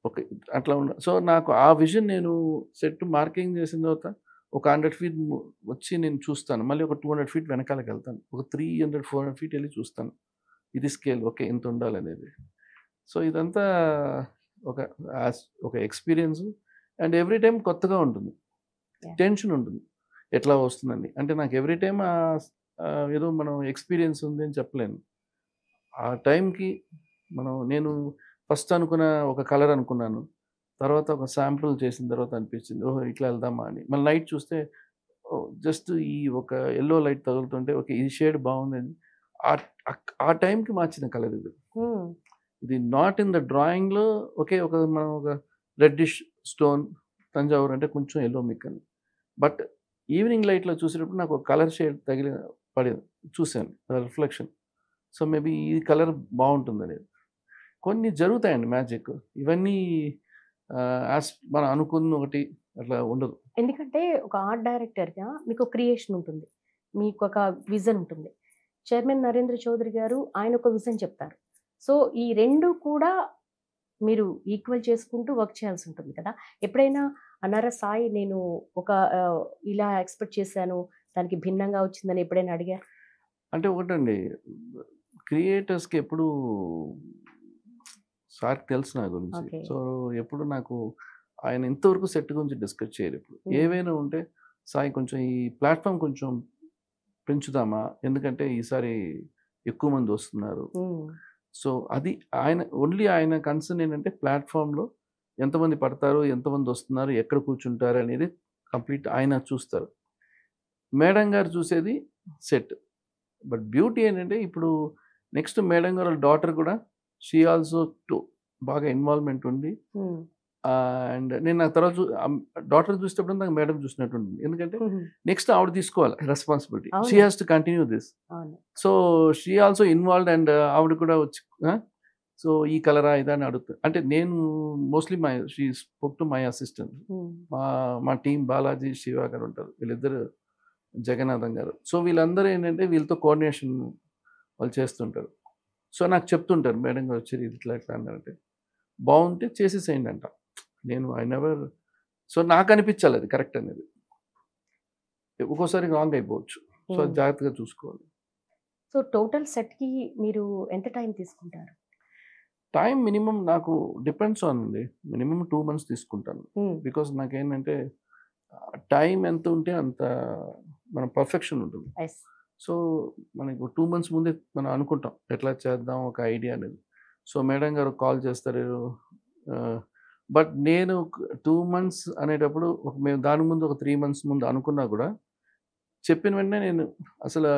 ఓకే, అట్లా సో నాకు ఆ విజన్, నేను సెట్ మార్కింగ్ చేసిన తర్వాత ఒక 100 feet వచ్చి నేను చూస్తాను, మళ్ళీ ఒక 200 feet వెనకాలకి వెళ్తాను, ఒక 300, 400 feet వెళ్ళి చూస్తాను, ఇది స్కేల్ ఓకే ఇంత ఉండాలనేది. సో ఇదంతా ఒక ఎక్స్పీరియన్స్. అండ్ ఎవ్రీ టైం కొత్తగా ఉంటుంది, టెన్షన్ ఉంటుంది ఎట్లా వస్తుందండి. అంటే నాకు ఎవ్రీ టైం ఏదో మనం ఎక్స్పీరియన్స్ ఉంది అని చెప్పలేను. ఆ టైంకి నేను ఫస్ట్ అనుకున్న ఒక కలర్ అనుకున్నాను, తర్వాత ఒక శాంపుల్ చేసిన తర్వాత అనిపించింది ఓహో ఇట్లా వెళ్దామా అని. మళ్ళీ నైట్ చూస్తే జస్ట్ ఈ ఒక ఎల్లో లైట్ తగులుతుంటే ఓకే ఈ షేడ్ బాగుందని ఆ టైంకి మార్చిన కలర్ ఇది. ఇది నాట్ ఇన్ ద డ్రాయింగ్లో. ఓకే మనం ఒక రెడ్డిష్ స్టోన్ తంజావూరు అంటే కొంచెం ఎల్లో మిక్కని, బట్ ఈవినింగ్ లైట్లో చూసేటప్పుడు నాకు ఒక కలర్ షేడ్ పడేది, చూశాను రిఫ్లెక్షన్. సో మేబీ ఈ కలర్ బాగుంటుంది అనేది. కొన్ని జరుగుతాయండి మ్యాజిక్. ఇవన్నీ మనం అనుకున్న ఒకటి అట్లా ఉండదు. ఎందుకంటే ఒక ఆర్ట్ డైరెక్టర్‌గా మీకు క్రియేషన్ ఉంటుంది. మీకు ఒక విజన్ ఉంటుంది. చైర్మన్ నరేంద్ర చౌదరి గారు ఆయన ఒక విజన్ చెప్తారు. సో, ఈ 2 కూడా మీరు ఈక్వల్ చేసుకుంటూ వర్క్ చేయాల్సి ఉంటుంది కదా! ఎప్పుడైనా అన్నారా సాయి నేను ఒక ఇలా ఎక్స్‌పెక్ట్ చేశాను. దానికి భిన్నంగా వచ్చిందని ఎప్పుడైనా అడిగారా? అంటే ఒకటండి, క్రియేటర్స్‌కి ఎప్పుడూ సార్‌కి తెలుసు నా గురించి. ఓకే. సో, ఎప్పుడు నాకు ఆయన ఇంతవరకు సెట్ గురించి డిస్కస్ చేయరు ఎప్పుడు. ఏవైనా ఉంటే సాయి కొంచెం ఈ ప్లాట్‌ఫార్మ్ కొంచెం పెంచుదామా? ఎందుకంటే ఈసారి ఎక్కువ మంది వస్తున్నారు. హ్మ్. సో, అది ఆయన కన్సర్న్ ఏంటంటే ప్లాట్‌ఫార్మ్‌లో ఎంతమంది పడతారు? ఎంతమంది వస్తున్నారు? ఎక్కడ కూర్చుంటారు? అనేది కంప్లీట్ ఆయన చూస్తారు. మేడం గారు చూసేది సెట్. బట్ బ్యూటీ ఏంటంటే ఇప్పుడు నెక్స్ట్ మేడం గారి డాటర్ కూడా షీ ఆల్సో బాగా ఇన్వాల్వ్‌మెంట్ ఉంది. హ్మ్. అండ్ నేను నా తర్వాత డాటర్ చూసేటప్పుడు నాకు మేడం చూసినట్టు ఉంటుంది. ఎందుకంటే హుహు. నెక్స్ట్ ఆవిడ తీసుకోవాలి రెస్పాన్సిబిలిటీ. షీ అవును. Has to continue this. అవును. So, she also involved and ఆవిడ కూడా వచ్చి సో, ఈ కలరా ఇదా అని అడుగుతారు. అంటే నేను mostly she spoke to my assistant. హ్మ్. మా మా టీమ్ బాలాజీ, శివ గారు ఉంటారు. వీళ్ళిద్దరు జగన్నాథం గారు. సో, వీళ్ళందరూ ఏంటంటే వీళ్ళతో కోఆర్డినేషన్ వాళ్ళు చేస్తుంటారు. సో, నాకు చెప్తుంటారు మేడం గారు వచ్చి ఇట్లా ఇట్లా అన్నారంటే, బావుంటే చేసేసేయండి అంట. నేను ఐ నెవర్ సో, నాకు అనిపించాలి అది కరెక్ట్ అనేది. ఒక్కోసారి రాంగ్ అయిపోవచ్చు. సో, అది హ్మ్. జాగ్రత్తగా చూసుకోవాలి. సో, టోటల్ సెట్‌కి మీరు ఎంత టైం తీసుకుంటారు? టైం మినిమమ్ నాకు డిపెండ్స్ ఆన్ అండి. మినిమమ్ 2 మంత్స్ తీసుకుంటాను. హ్మ్. బికాజ్ నాకేంటంటే టైం ఎంత ఉంటే అంత మన పర్ఫెక్షన్ ఉంటుంది. యెస్. సో, మనకు 2 మంత్స్ ముందే మనం అనుకుంటాం. ఎట్లా చేద్దాం ఒక ఐడియా అనేది. సో, మేడం గారు కాల్ చేస్తారు. బట్ నేను 2 మంత్స్ అనేటప్పుడు మేము దాని ముందు ఒక 3 మంత్స్ ముందు అనుకున్నా కూడా చెప్పిన వెంటనే నేను అసలు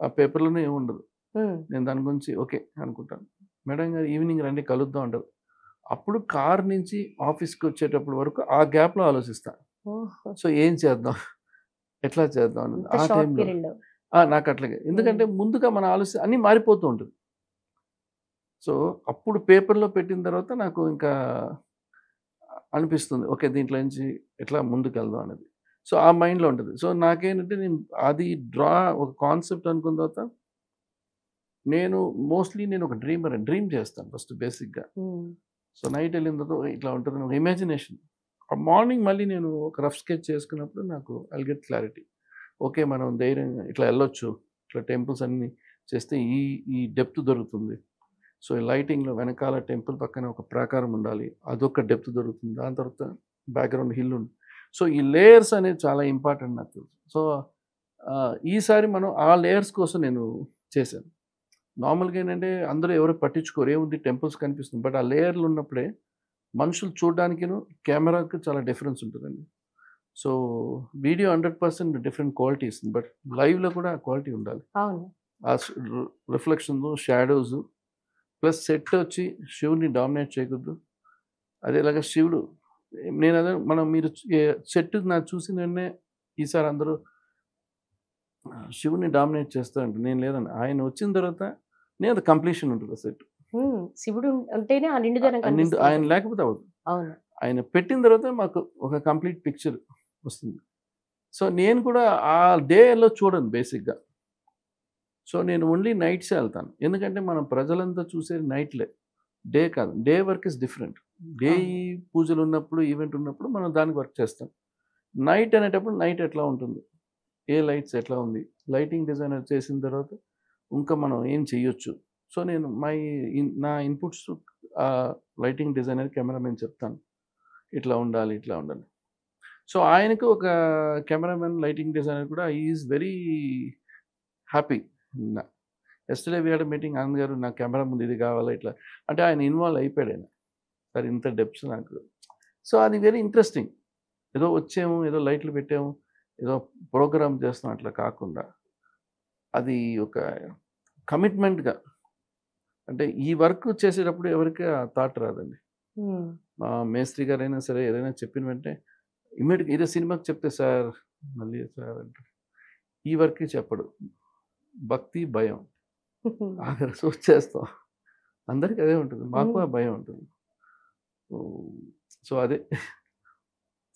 ఆ పేపర్‌లోనే ఏముండదు. హ్మ్. నేను దాని గురించి ఓకే అనుకుంటాను. మేడం గారు ఈవినింగ్ రండి కలుద్దాం అంటారు. అప్పుడు కార్ నుంచి ఆఫీస్‌కి వచ్చేటప్పటి వరకు ఆ గ్యాప్‌లో ఆలోచిస్తా. ఓహో! సో, ఏం చేద్దాం? ఎట్లా చేద్దాం అనేది. ఇంత ఆ షార్ట్ టైంలో పీరియడ్‌లో. నాకు అట్లాగే. ఎందుకంటే ముందుగా మన ఆలోచన అన్నీ మారిపోతూ ఉంటుంది. సో, అప్పుడు పేపర్‌లో పెట్టిన తర్వాత నాకు ఇంకా అనిపిస్తుంది. ఓకే. దీంట్లో నుంచి ఎట్లా ముందుకెళ్దాం అనేది. సో, ఆ మైండ్‌లో ఉంటది. సో, నాకేంటంటే నేను అది ఒక కాన్సెప్ట్ అనుకున్న తర్వాత నేను ఒక డ్రీమర్. డ్రీమ్ చేస్తాను ఫస్ట్ బేసిక్‌గా. హ్మ్. సో, నైట్ ఎళ్ళిన తర్వాత ఇట్లా ఉంటదని ఒక ఇమాజినేషన్. ఆ మార్నింగ్ మళ్ళీ నేను ఒక రఫ్ స్కెచ్ చేసుకున్నప్పుడు నాకు ఐల్ గెట్ క్లారిటీ. ఓకే. మనం ధైర్యంగా ఇట్లా ఎళ్ళొచ్చు. ఇట్లా టెంపుల్స్ అన్నీ చేస్తే ఈ డెప్త్ దొరుకుతుంది. సో, ఈ లైటింగ్‌లో వెనకాల టెంపుల్ పక్కన ఒక ప్రాకారం ఉండాలి. అదొక డెప్త్ దొరుకుతుంది. దాని తర్వాత బ్యాక్‌గ్రౌండ్ హిల్ ఉంది. సో, ఈ లేయర్స్ అనేది చాలా ఇంపార్టెంట్ నాకు తెలుసు. సో, ఈసారి మనం ఆ లేయర్స్ కోసం నేను చేశాను. నార్మల్‌గా ఏంటంటే అందరూ ఎవరు పట్టించుకోరు. ఏముంది టెంపుల్స్ కనిపిస్తుంది. బట్ ఆ లేయర్‌లు ఉన్నప్పుడే మనుషులు చూడడానికిను, కెమెరాకి చాలా డిఫరెన్స్ ఉంటదండి. సో, వీడియో 100% డిఫరెంట్ క్వాలిటీ ఇస్తుంది. బట్ లైవ్‌లో కూడా ఆ క్వాలిటీ ఉండాలి. అవును. ఆ రిఫ్లెక్షన్స్, షాడోస్ ప్లస్ సెట్ వచ్చి శివుడిని డామినేట్ చేయకూడదు. అదేలాగా శివుడు నేనదే మనం మీరు సెట్ నాకు చూసిన వెంటనే ఈసారి అందరూ శివుడిని డామినేట్ చేస్తారంట. నేను లేదండి. ఆయన వచ్చిన తర్వాత అది కంప్లీషన్ ఉంటుంది ఆ సెట్. హ్మ్. శివుడు ఉంటేనే ఆ నిండుదనం ఆయన కనిపిస్తుంది. లేకపోతే అవ్వదు. అవును. ఆయన పెట్టిన తర్వాత మాకు ఒక కంప్లీట్ పిక్చర్ వస్తుంది. సో, నేను కూడా ఆ డేలో చూడను బేసిక్‌గా. సో, నేను ఓన్లీ నైట్సే ఎళ్తాను. ఎందుకంటే మనం ప్రజలంతా చూసేది నైట్‌లే. డే కాదు. Day work is different. Day అవును. పూజలున్నప్పుడు, ఈవెంట్ ఉన్నప్పుడు మనం దానికి వర్క్ చేస్తాం. నైట్ అనేటప్పుడు నైట్ ఎట్లా ఉంటుంది? ఏ లైట్స్ ఎట్లా ఉంది? లైటింగ్ డిజైనర్ చేసిన తర్వాత ఇంకా మనం ఏం చేయొచ్చు? సో, నేను నా ఇన్‌పుట్స్ లైటింగ్ డిజైనర్, కెమెరామెన్ చెప్తాను. ఇట్లా ఉండాలి, ఇట్లా ఉండాలి. సో, ఆయనకు ఒక కెమెరామెన్, లైటింగ్ డిజైనర్ కూడా హి ఈస్ వెరీ హ్యాపీ. న yesterday we had a meeting. Anand garu నాకు కెమెరా ముందు ఇది కావాలా ఇట్లా. అంటే ఆయన ఇన్వాల్వ్ అయిపోయాడు ఆయన. సార్ ఇంత డెప్త్స్ నాకు. సో, అది వెరీ ఇంట్రెస్టింగ్. ఏదో వచ్చాము, ఏదో లైట్లు పెట్టాము, ఏదో ప్రోగ్రామ్ చేస్తున్నాం అట్లా కాకుండా, అది ఒక కమిట్మెంట్‌గా అంటే ఈ వర్క్ చేసేటప్పుడు ఎవరికీ ఆ థాట్ రాదండి. హ్మ్. మా మేస్త్రి గారైనా సరే ఏదైనా చెప్పిన వెంటనే ఇమ్మీడియేట్‌గా ఇదే సినిమాకి చెప్తే సార్ మళ్ళీ సార్ అంటారు. ఈ వర్క్‌కి చెప్పడు. భక్తి, భయం. ఆఖరికి సో చేస్తాం. అందరికి అదే ఉంటుంది, మాకు ఆ భయం ఉంటుంది. సో అదే.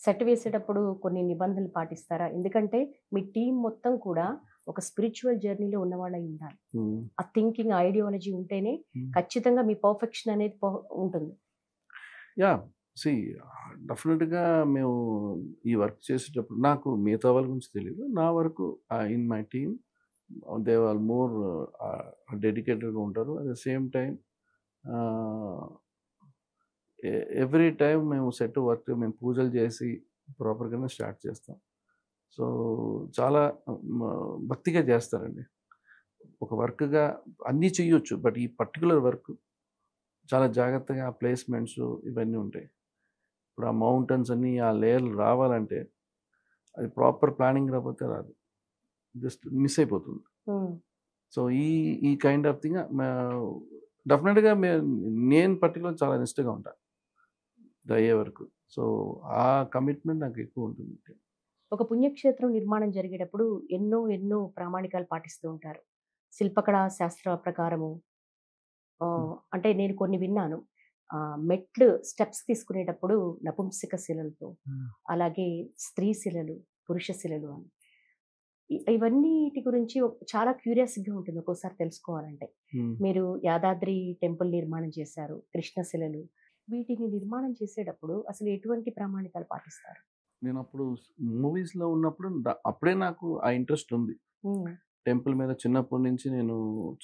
సెట్ వేసేటప్పుడు కొన్ని నిబంధనలు పాటిస్తారా? ఎందుకంటే మీ టీమ్ మొత్తం కూడా ఒక స్పిరిచ్యువల్ జర్నీలో ఉన్నవాళ్ళై ఉండాలి. ఉమ్, ఆ థింకింగ్, ఐడియాలజీ ఉంటేనే ఉమ్. ఖచ్చితంగా మీ పర్ఫెక్షన్ అనేది ఉంటుంది. యా, సి డెఫినెట్గా మేము ఈ వర్క్ చేసేటప్పుడు నాకు మిగతా వాళ్ళ గురించి తెలియదు. నా వరకు in my team they are more డెడికేటెడ్గా ఉంటారు. At the same time every time మేము సెట్ వర్క్ మేము పూజలు చేసి ప్రాపర్గానే స్టార్ట్ చేస్తాం. సో చాలా భక్తిగా చేస్తారండి. ఒక వర్క్గా అన్నీ చెయ్యొచ్చు, బట్ ఈ పర్టికులర్ వర్క్ చాలా జాగ్రత్తగా ఆ ప్లేస్మెంట్స్ ఇవన్నీ ఉంటాయి. ఇప్పుడు ఆ మౌంటైన్స్ అన్నీ ఆ లేయర్లు రావాలంటే అది ప్రాపర్ ప్లానింగ్ రాకపోతే రాదు, జస్ట్ మిస్ అయిపోతుంది. సో ఈ ఈ కైండ్ ఆఫ్ థింగ్ డెఫినెట్గా నేను పర్టికులర్ చాలా నిష్ఠగా ఉంటాను ఇది అయ్యే వరకు. సో ఆ కమిట్మెంట్ నాకు ఎక్కువ ఉంటుంది. ఒక పుణ్యక్షేత్రం నిర్మాణం జరిగేటప్పుడు ఎన్నో ప్రామాణికాలు పాటిస్తూ ఉంటారు. శిల్పకళా శాస్త్ర ప్రకారము అంటే నేను కొన్ని విన్నాను. మెట్లు స్టెప్స్ తీసుకునేటప్పుడు నపుంసక శిలలతో, అలాగే స్త్రీ శిలలు, పురుష శిలలు అని. ఇవన్నీటి గురించి చాలా క్యూరియాసిటీగా ఉంటుంది ఒక్కోసారి తెలుసుకోవాలంటే. మీరు యాదాద్రి టెంపుల్ నిర్మాణం చేశారు, కృష్ణ శిలలు. వీటిని నిర్మాణం చేసేటప్పుడు అసలు ఎటువంటి ప్రామాణికాలు పాటిస్తారు? నేను అప్పుడు మూవీస్లో ఉన్నప్పుడు అప్పుడే నాకు ఆ ఇంట్రెస్ట్ ఉంది టెంపుల్ మీద. చిన్నప్పటి నుంచి నేను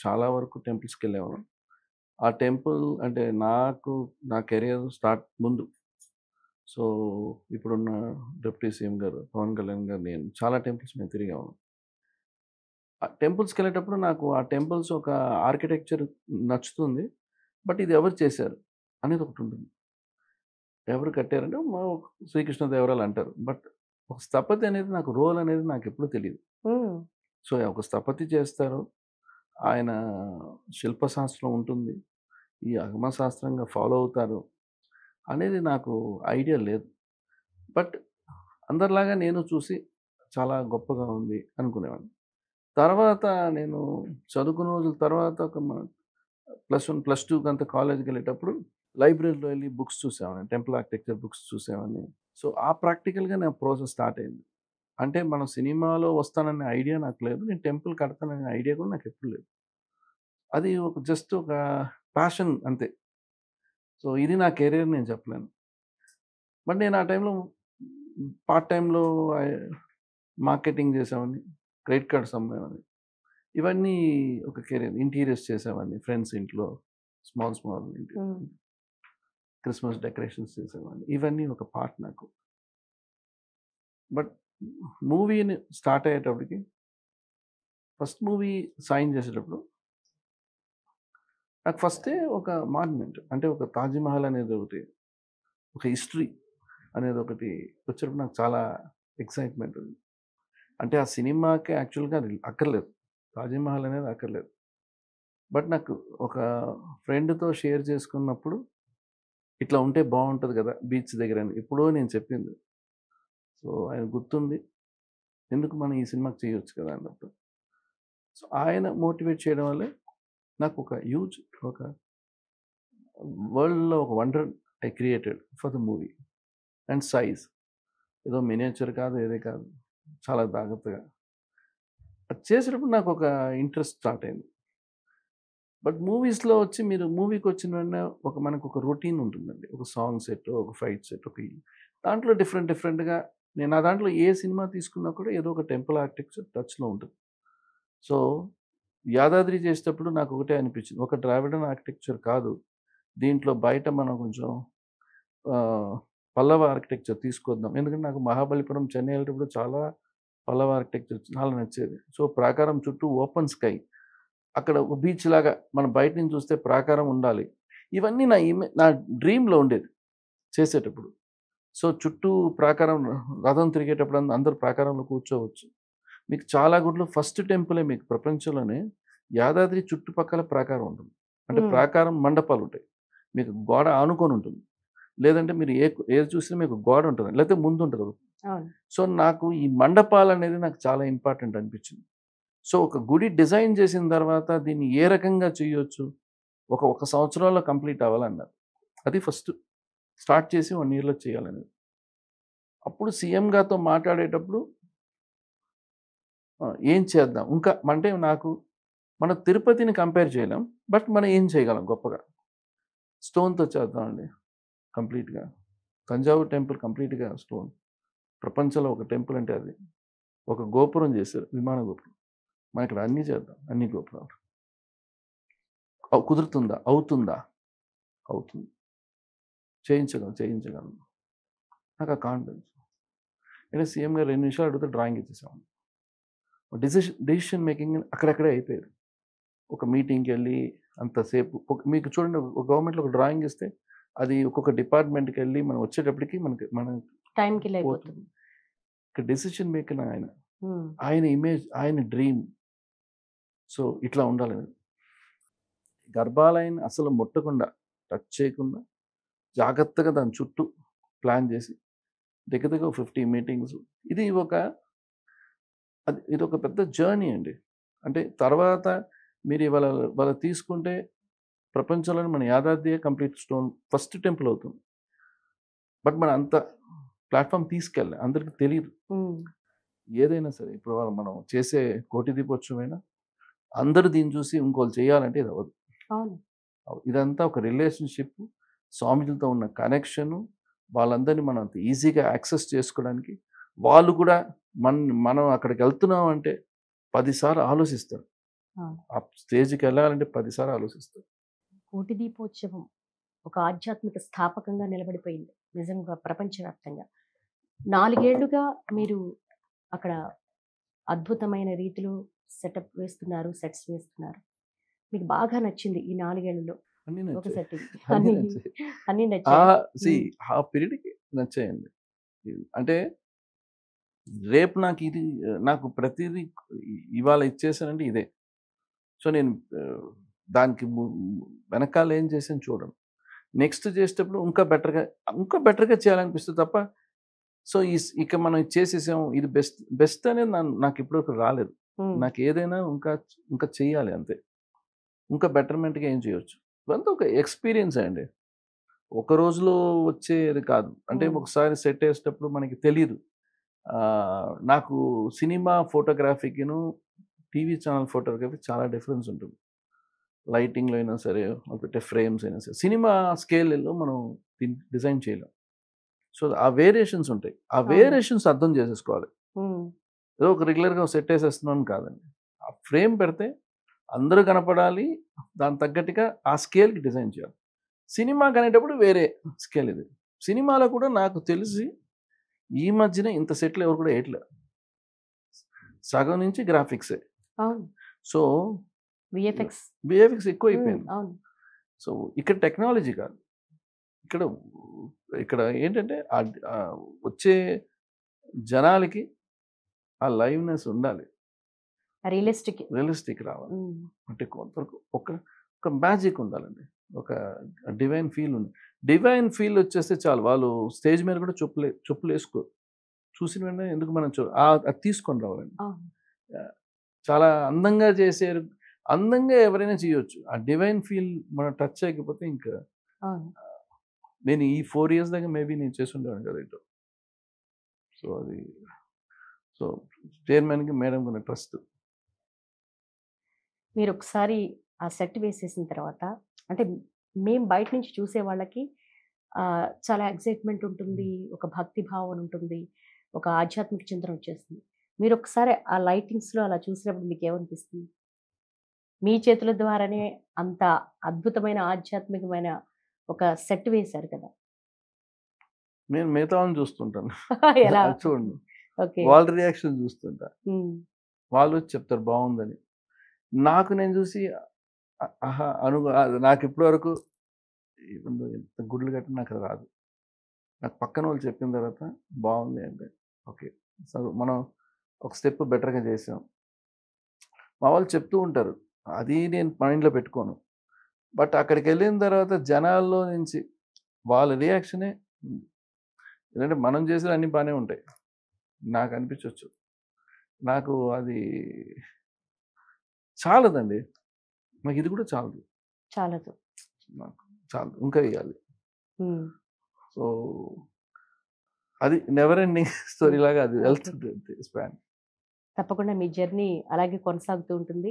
చాలా వరకు టెంపుల్స్కి వెళ్ళేవాను. ఆ టెంపుల్ అంటే నాకు నా కెరియర్ స్టార్ట్ ముందు. సో ఇప్పుడున్న డిప్యూటీ సీఎం గారు పవన్ కళ్యాణ్ గారు, నేను చాలా టెంపుల్స్ మేము తిరిగాము. ఆ టెంపుల్స్కి వెళ్ళేటప్పుడు నాకు ఆ టెంపుల్స్ ఒక ఆర్కిటెక్చర్ నచ్చుతుంది, బట్ ఇది ఎవరు చేశారు అనేది ఒకటి ఉంటుంది. ఎవరు కట్టారంటే మా శ్రీకృష్ణదేవరాయలు అంటారు, బట్ ఒక స్థపతి అనేది నాకు రోల్ అనేది నాకు ఎప్పుడు తెలియదు. సో ఒక స్థపతి చేస్తారు, ఆయన శిల్పశాస్త్రం ఉంటుంది, ఈ అగమశాస్త్రంగా ఫాలో అవుతారు అనేది నాకు ఐడియా లేదు. బట్ అందరిలాగా నేను చూసి చాలా గొప్పగా ఉంది అనుకునేవాడిని. తర్వాత నేను చదువుకున్న రోజుల తర్వాత ఒక +1 +2 అంతా కాలేజ్కి వెళ్ళేటప్పుడు లైబ్రరీలో వెళ్ళి బుక్స్ చూసేవాడిని, టెంపుల్ ఆర్కిటెక్చర్ బుక్స్ చూసేవాడిని. సో ఆ ప్రాక్టికల్గా నా ప్రాసెస్ స్టార్ట్ అయింది. అంటే మనం సినిమాలో వస్తాననే ఐడియా నాకు లేదు, నేను టెంపుల్ కడతాననే ఐడియా కూడా నాకు ఎప్పుడు లేదు. అది ఒక జస్ట్ ఒక ప్యాషన్ అంతే. సో ఇది నా కెరీర్ నేను చెప్పలేను. బట్ నేను ఆ టైంలో పార్ట్ టైంలో మార్కెటింగ్ చేసేవాడిని, క్రెడిట్ కార్డ్స్ అమ్మేవాడిని. ఇవన్నీ ఒక కెరీర్. ఇంటీరియర్స్ చేసేవాడిని ఫ్రెండ్స్ ఇంట్లో, స్మాల్ క్రిస్మస్ డెకరేషన్స్ చేసేవాడిని. ఇవన్నీ ఒక పార్ట్ నాకు. బట్ మూవీని స్టార్ట్ అయ్యేటప్పటికి ఫస్ట్ మూవీ సైన్ చేసేటప్పుడు నాకు ఫస్టే ఒక మాన్యుమెంట్ అంటే ఒక తాజ్‌మహల్ అనేది ఒకటి, ఒక హిస్టరీ అనేది ఒకటి వచ్చేటప్పుడు నాకు చాలా ఎక్సైట్మెంట్ ఉంది. అంటే ఆ సినిమాకి యాక్చువల్‌గా అది అక్కర్లేదు, తాజ్‌మహల్ అనేది అక్కర్లేదు. బట్ నాకు ఒక ఫ్రెండ్‌తో షేర్ చేసుకున్నప్పుడు ఇట్లా ఉంటే బాగుంటుంది కదా బీచ్ దగ్గర అని ఎప్పుడో నేను చెప్పింది. సో ఆయన గుర్తుంది, ఎందుకు మనం ఈ సినిమాకి చేయొచ్చు కదా అన్నప్పుడు. సో ఆయన మోటివేట్ చేయడం వల్లే నాకు ఒక హ్యూజ్ ఒక వరల్డ్‌లో ఒక wonder I created for the movie. And size ఏదో మినియేచర్ కాదు, ఏదే కాదు, చాలా జాగ్రత్తగా అది చేసేటప్పుడు నాకు ఒక ఇంట్రెస్ట్ స్టార్ట్ అయింది. బట్ మూవీస్లో వచ్చి మీరు మూవీకి వచ్చిన వెంటనే మనకు ఒక రొటీన్ ఉంటుందండి. ఒక సాంగ్ సెట్, ఒక ఫైట్ సెట్, దాంట్లో డిఫరెంట్‌గా నేను ఆ దాంట్లో ఏ సినిమా తీసుకున్నా కూడా ఏదో ఒక టెంపుల్ ఆర్కిటెక్చర్ టచ్‌లో ఉంటుంది. సో యాదాద్రి చేసేటప్పుడు నాకు ఒకటే అనిపించింది, ఒక ద్రావిడన్ ఆర్కిటెక్చర్ కాదు, దీంట్లో బయట మనం కొంచెం పల్లవ ఆర్కిటెక్చర్ తీసుకొద్దాం. ఎందుకంటే నాకు మహాబలిపురం, చెన్నై వెళ్ళేటప్పుడు చాలా పల్లవ ఆర్కిటెక్చర్ చాలా నచ్చేది. సో ప్రాకారం చుట్టూ ఓపెన్ స్కై, అక్కడ ఒక బీచ్ లాగా మనం బయట నుంచి చూస్తే ప్రాకారం ఉండాలి. ఇవన్నీ నా డ్రీమ్‌లో ఉండేది చేసేటప్పుడు. సో చుట్టూ ప్రాకారం, రథం తిరిగేటప్పుడు అందరూ ప్రాకారంలో కూర్చోవచ్చు. మీకు చాలా గుడిలో ఫస్ట్ టెంపులే మీకు ప్రపంచంలోనే యాదాద్రి చుట్టుపక్కల ప్రాకారం ఉంటుంది. అంటే ప్రాకారం మండపాలు ఉంటాయి, మీకు గోడ ఆనుకొని ఉంటుంది. లేదంటే మీరు ఏది చూసినా మీకు గోడ ఉంటుంది, లేకపోతే ముందు ఉంటుంది. సో నాకు ఈ మండపాలు అనేది నాకు చాలా ఇంపార్టెంట్ అనిపించింది. సో ఒక గుడి డిజైన్ చేసిన తర్వాత దీన్ని ఏ రకంగా చేయొచ్చు, ఒక సంవత్సరంలో కంప్లీట్ అవ్వాలన్నారు. అది ఫస్ట్ స్టార్ట్ చేసి 1 ఇయర్‌లో చేయాలనేది. అప్పుడు సీఎం గారితో మాట్లాడేటప్పుడు ఏం చేద్దాం? ఇంకా అంటే నాకు మన తిరుపతిని కంపేర్ చేయలేం. బట్ మనం ఏం చేయగలం గొప్పగా? స్టోన్‌తో చేద్దామండి కంప్లీట్‌గా. తంజావూరు టెంపుల్ కంప్లీట్‌గా స్టోన్. ప్రపంచంలో ఒక టెంపుల్ అంటే అది. ఒక గోపురం చేశారు. విమాన గోపురం. మనం ఇక్కడ అన్నీ చేద్దాం. అన్ని గోపురాలు. కుదురుతుందా? అవుతుందా? అవుతుంది. చేయించగలం. నాకు ఆ కాన్ఫిడెన్స్. అంటే సీఎం గారు 2 నిమిషాలు అడిగితే డ్రాయింగ్ ఇచ్చేసాం. డెసిషన్ మేకింగ్ అక్కడక్కడే అయిపోయేది. ఒక మీటింగ్‌కెళ్ళి అంతసేపు మీకు చూడండి ఒక గవర్నమెంట్‌లో ఒక డ్రాయింగ్ ఇస్తే అది ఒక్కొక్క డిపార్ట్మెంట్‌కెళ్ళి మనం వచ్చేటప్పటికి మన టైంకి పోతుంది. అయిపోతుంది. ఇక్కడ డెసిషన్ మేకింగ్ ఆయన. ఆయన ఇమేజ్, ఆయన డ్రీమ్. సో, ఇట్లా ఉండాలని. గర్భాలయం అసలు ముట్టకుండా, టచ్ చేయకుండా జాగ్రత్తగా దాని చుట్టూ ప్లాన్ చేసి దగ్గర దగ్గర 50 మీటింగ్స్. ఇదొక పెద్ద జర్నీ అండి. అంటే తర్వాత మీరు ఇవాళ తీసుకుంటే ప్రపంచంలోనే మన యాదాద్రియే కంప్లీట్ స్టోన్ ఫస్ట్ టెంపుల్ అవుతుంది. బట్ మనం అంత ప్లాట్‌ఫార్మ్ తీసుకెళ్ళలే. అందరికి తెలీదు. ఏదైనా సరే ఇప్పుడు మనం చేసే కోటి దీపోత్సవమైనా అందరూ దీన్ని చూసి ఇంకోళ్ళు చేయాలంటే ఇది అవ్వదు. అవును. ఇదంతా ఒక రిలేషన్‌షిప్, స్వామిజీలతో ఉన్న కనెక్షను, వాళ్ళందరినీ మనం అంత ఈజీగా యాక్సెస్ చేసుకోవడానికి వాళ్ళు కూడా మనం అక్కడికెళ్తున్నాం అంటే 10 సార్లు ఆలోచిస్తారు. అవును. ఆ స్టేజ్‌కెళ్ళాలంటే 10 సార్లు ఆలోచిస్తారు. కోటి దీపోత్సవం ఒక ఆధ్యాత్మిక స్థాపకంగా నిలబడిపోయింది. నిజంగా ప్రపంచవ్యాప్తంగా. 4 ఏళ్లుగా మీరు అక్కడ అద్భుతమైన రీతిలో సెట్స్ వేస్తున్నారు. మీకు బాగా నచ్చింది ఈ 4 ఏళ్లలో అన్నీ ఒక నచ్చాయి. సెట్టింగ్. అన్నీ అన్నీ నచ్చాయి. అన్నీ నచ్చాయా? సీ హ్మ్. ఆ పీరియడ్‌కి నచ్చాయండి. అంటే రేపు నాకు ప్రతీదీ ఇవాళ ఇచ్చేసానంటే ఇదే. సో, నేను దానికి వెనకాల ఏం చేశాను చూడను. నెక్స్ట్ చేసేటప్పుడు ఇంకా బెటర్‌గా చేయాలనిపిస్తది తప్ప, సో, ఇక మనం ఇది చేసేసాం. ఇది బెస్ట్ అనేది నాకు ఇప్పటివరకు రాలేదు. హ్మ్. నాకు ఏదైనా ఇంకా చెయ్యాలి అంతే. ఇంకా బెటర్‌మెంట్‌గా ఏం చేయొచ్చు. ఇదంతా ఒక ఎక్స్‌పీరియన్సే అండి. ఒక రోజులో వచ్చేది కాదు. అంటే ఒకసారి సెట్ ఏసేటప్పుడు మనకి తెలీదు. నాకు సినిమా ఫోటోగ్రఫీకిను, టీవీ ఛానల్ ఫోటోగ్రఫీ చాలా డిఫరెన్స్ ఉంటుంది. లైటింగ్‌లో అయినా సరే, వాళ్ళు పెట్టే ఫ్రేమ్స్ అయినా సరే. సినిమా స్కేల్‌లో మనం డిజైన్ చేయలేం. సో, ఆ వేరియేషన్స్ ఉంటాయి. ఆ అవును. వేరియేషన్స్ అర్థం చేసేసుకోవాలి. హ్మ్. ఏదో ఒక రెగ్యులర్‌గా సెట్ ఏసేస్తున్నాను కాదండి. ఆ ఫ్రేమ్ పెడితే అందరూ కనపడాలి. దానికి తగ్గట్టుగా ఆ స్కేల్‌కి డిజైన్ చేయాలి. సినిమాకనేటప్పుడు వేరే స్కేల్ ఇది. సినిమాలో కూడా నాకు తెలిసి ఈ మధ్యనే ఇంత సెట్‌లు ఎవరు కూడా ఏయట్లే. సగం నుంచి గ్రాఫిక్సే. అవును. So, VFX. వీఎఫ్ఎక్స్ ఎక్కువైపోయింది. అవును. సో, ఇక్కడ టెక్నాలజీ కాదు. ఇక్కడ ఇక్కడ ఏంటంటే వచ్చే జనాలకి ఆ లైవ్‌నెస్ ఉండాలి. రియలిస్టిక్ రావాలి. అంటే కొంతవరకు ఒక మ్యాజిక్ ఉండాలండి. ఒక డివైన్ ఫీల్ ఉంది. డివైన్ ఫీల్ వచ్చేస్తే చాలు. వాళ్ళు స్టేజ్ మీద కూడా చెప్పులేసుకోరు. చూసిన వెంటనే ఎందుకు మనం అది తీసుకొని రావాలండి. అవును. చాలా అందంగా చేసారు. అందంగా ఎవరైనా చేయొచ్చు. ఆ డివైన్ ఫీల్ మనం టచ్ చేయకపోతే ఇంకా అవును. నేను ఈ 4 ఇయర్స్ దాకా మేబీ నేను చేసుండేవాడిని కాదు ఏంటో. సో, సో చైర్మన్‌కి మేడంకి ఉన్న ట్రస్ట్. మీరొకసారి ఆ సెట్ వేసేసిన తర్వాత అంటే మేము బయట నుంచి చూసే వాళ్ళకి చాలా ఎక్సైట్‌మెంట్ ఉంటుంది. ఒక భక్తి భావన ఉంటుంది. ఒక ఆధ్యాత్మిక చింతన వచ్చేస్తుంది. మీరొకసారి ఆ లైటింగ్స్‌లో అలా చూసినప్పుడు మీకేమనిపిస్తుంది? మీ చేతుల ద్వారానే అంత అద్భుతమైన ఆధ్యాత్మికమైన ఒక సెట్ వేశారు కదా! నేను మిగతా వాళ్ళని చూస్తుంటాను. ఎలా? అది చూడను. ఓకే. వాళ్ళ రియాక్షన్ చూస్తుంటా. హ్మ్. వాళ్ళు వచ్చి చెప్తారు బావుందని. నాకు నేను చూసి ఆహా! నాకు ఇప్పటి వరకు ఎంత గుడులు కట్టినా నాకు అది రాదు. నాకు పక్కన వాళ్ళు చెప్పిన తర్వాత బావుంది అంటే ఓకే. సో, మనం ఒక స్టెప్ బెటర్‌గా చేసాం. మా వాళ్ళు చెప్తూ ఉంటారు. అది నేను మైండ్‌లో పెట్టుకోను. బట్ అక్కడికెళ్ళిన తర్వాత జనాల్లో నుంచి వాళ్ళ రియాక్షనే ఎందుకంటే మనం చేసేవి అన్నీ బానే ఉంటాయి. నాకు అనిపించొచ్చు. నాకు అది చాలదండి. నాకు ఇది కూడా చాలదు. చాలదు. నాకు చాలు, ఇంకా వేయాలి. ఉమ్. సో అది నెవర్ ఎండింగ్ స్టోరీ లాగా అది Okay. వెళ్తుంది స్పాన్. తప్పకుండా మీ జర్నీ అలాగే కొనసాగుతూ ఉంటుంది.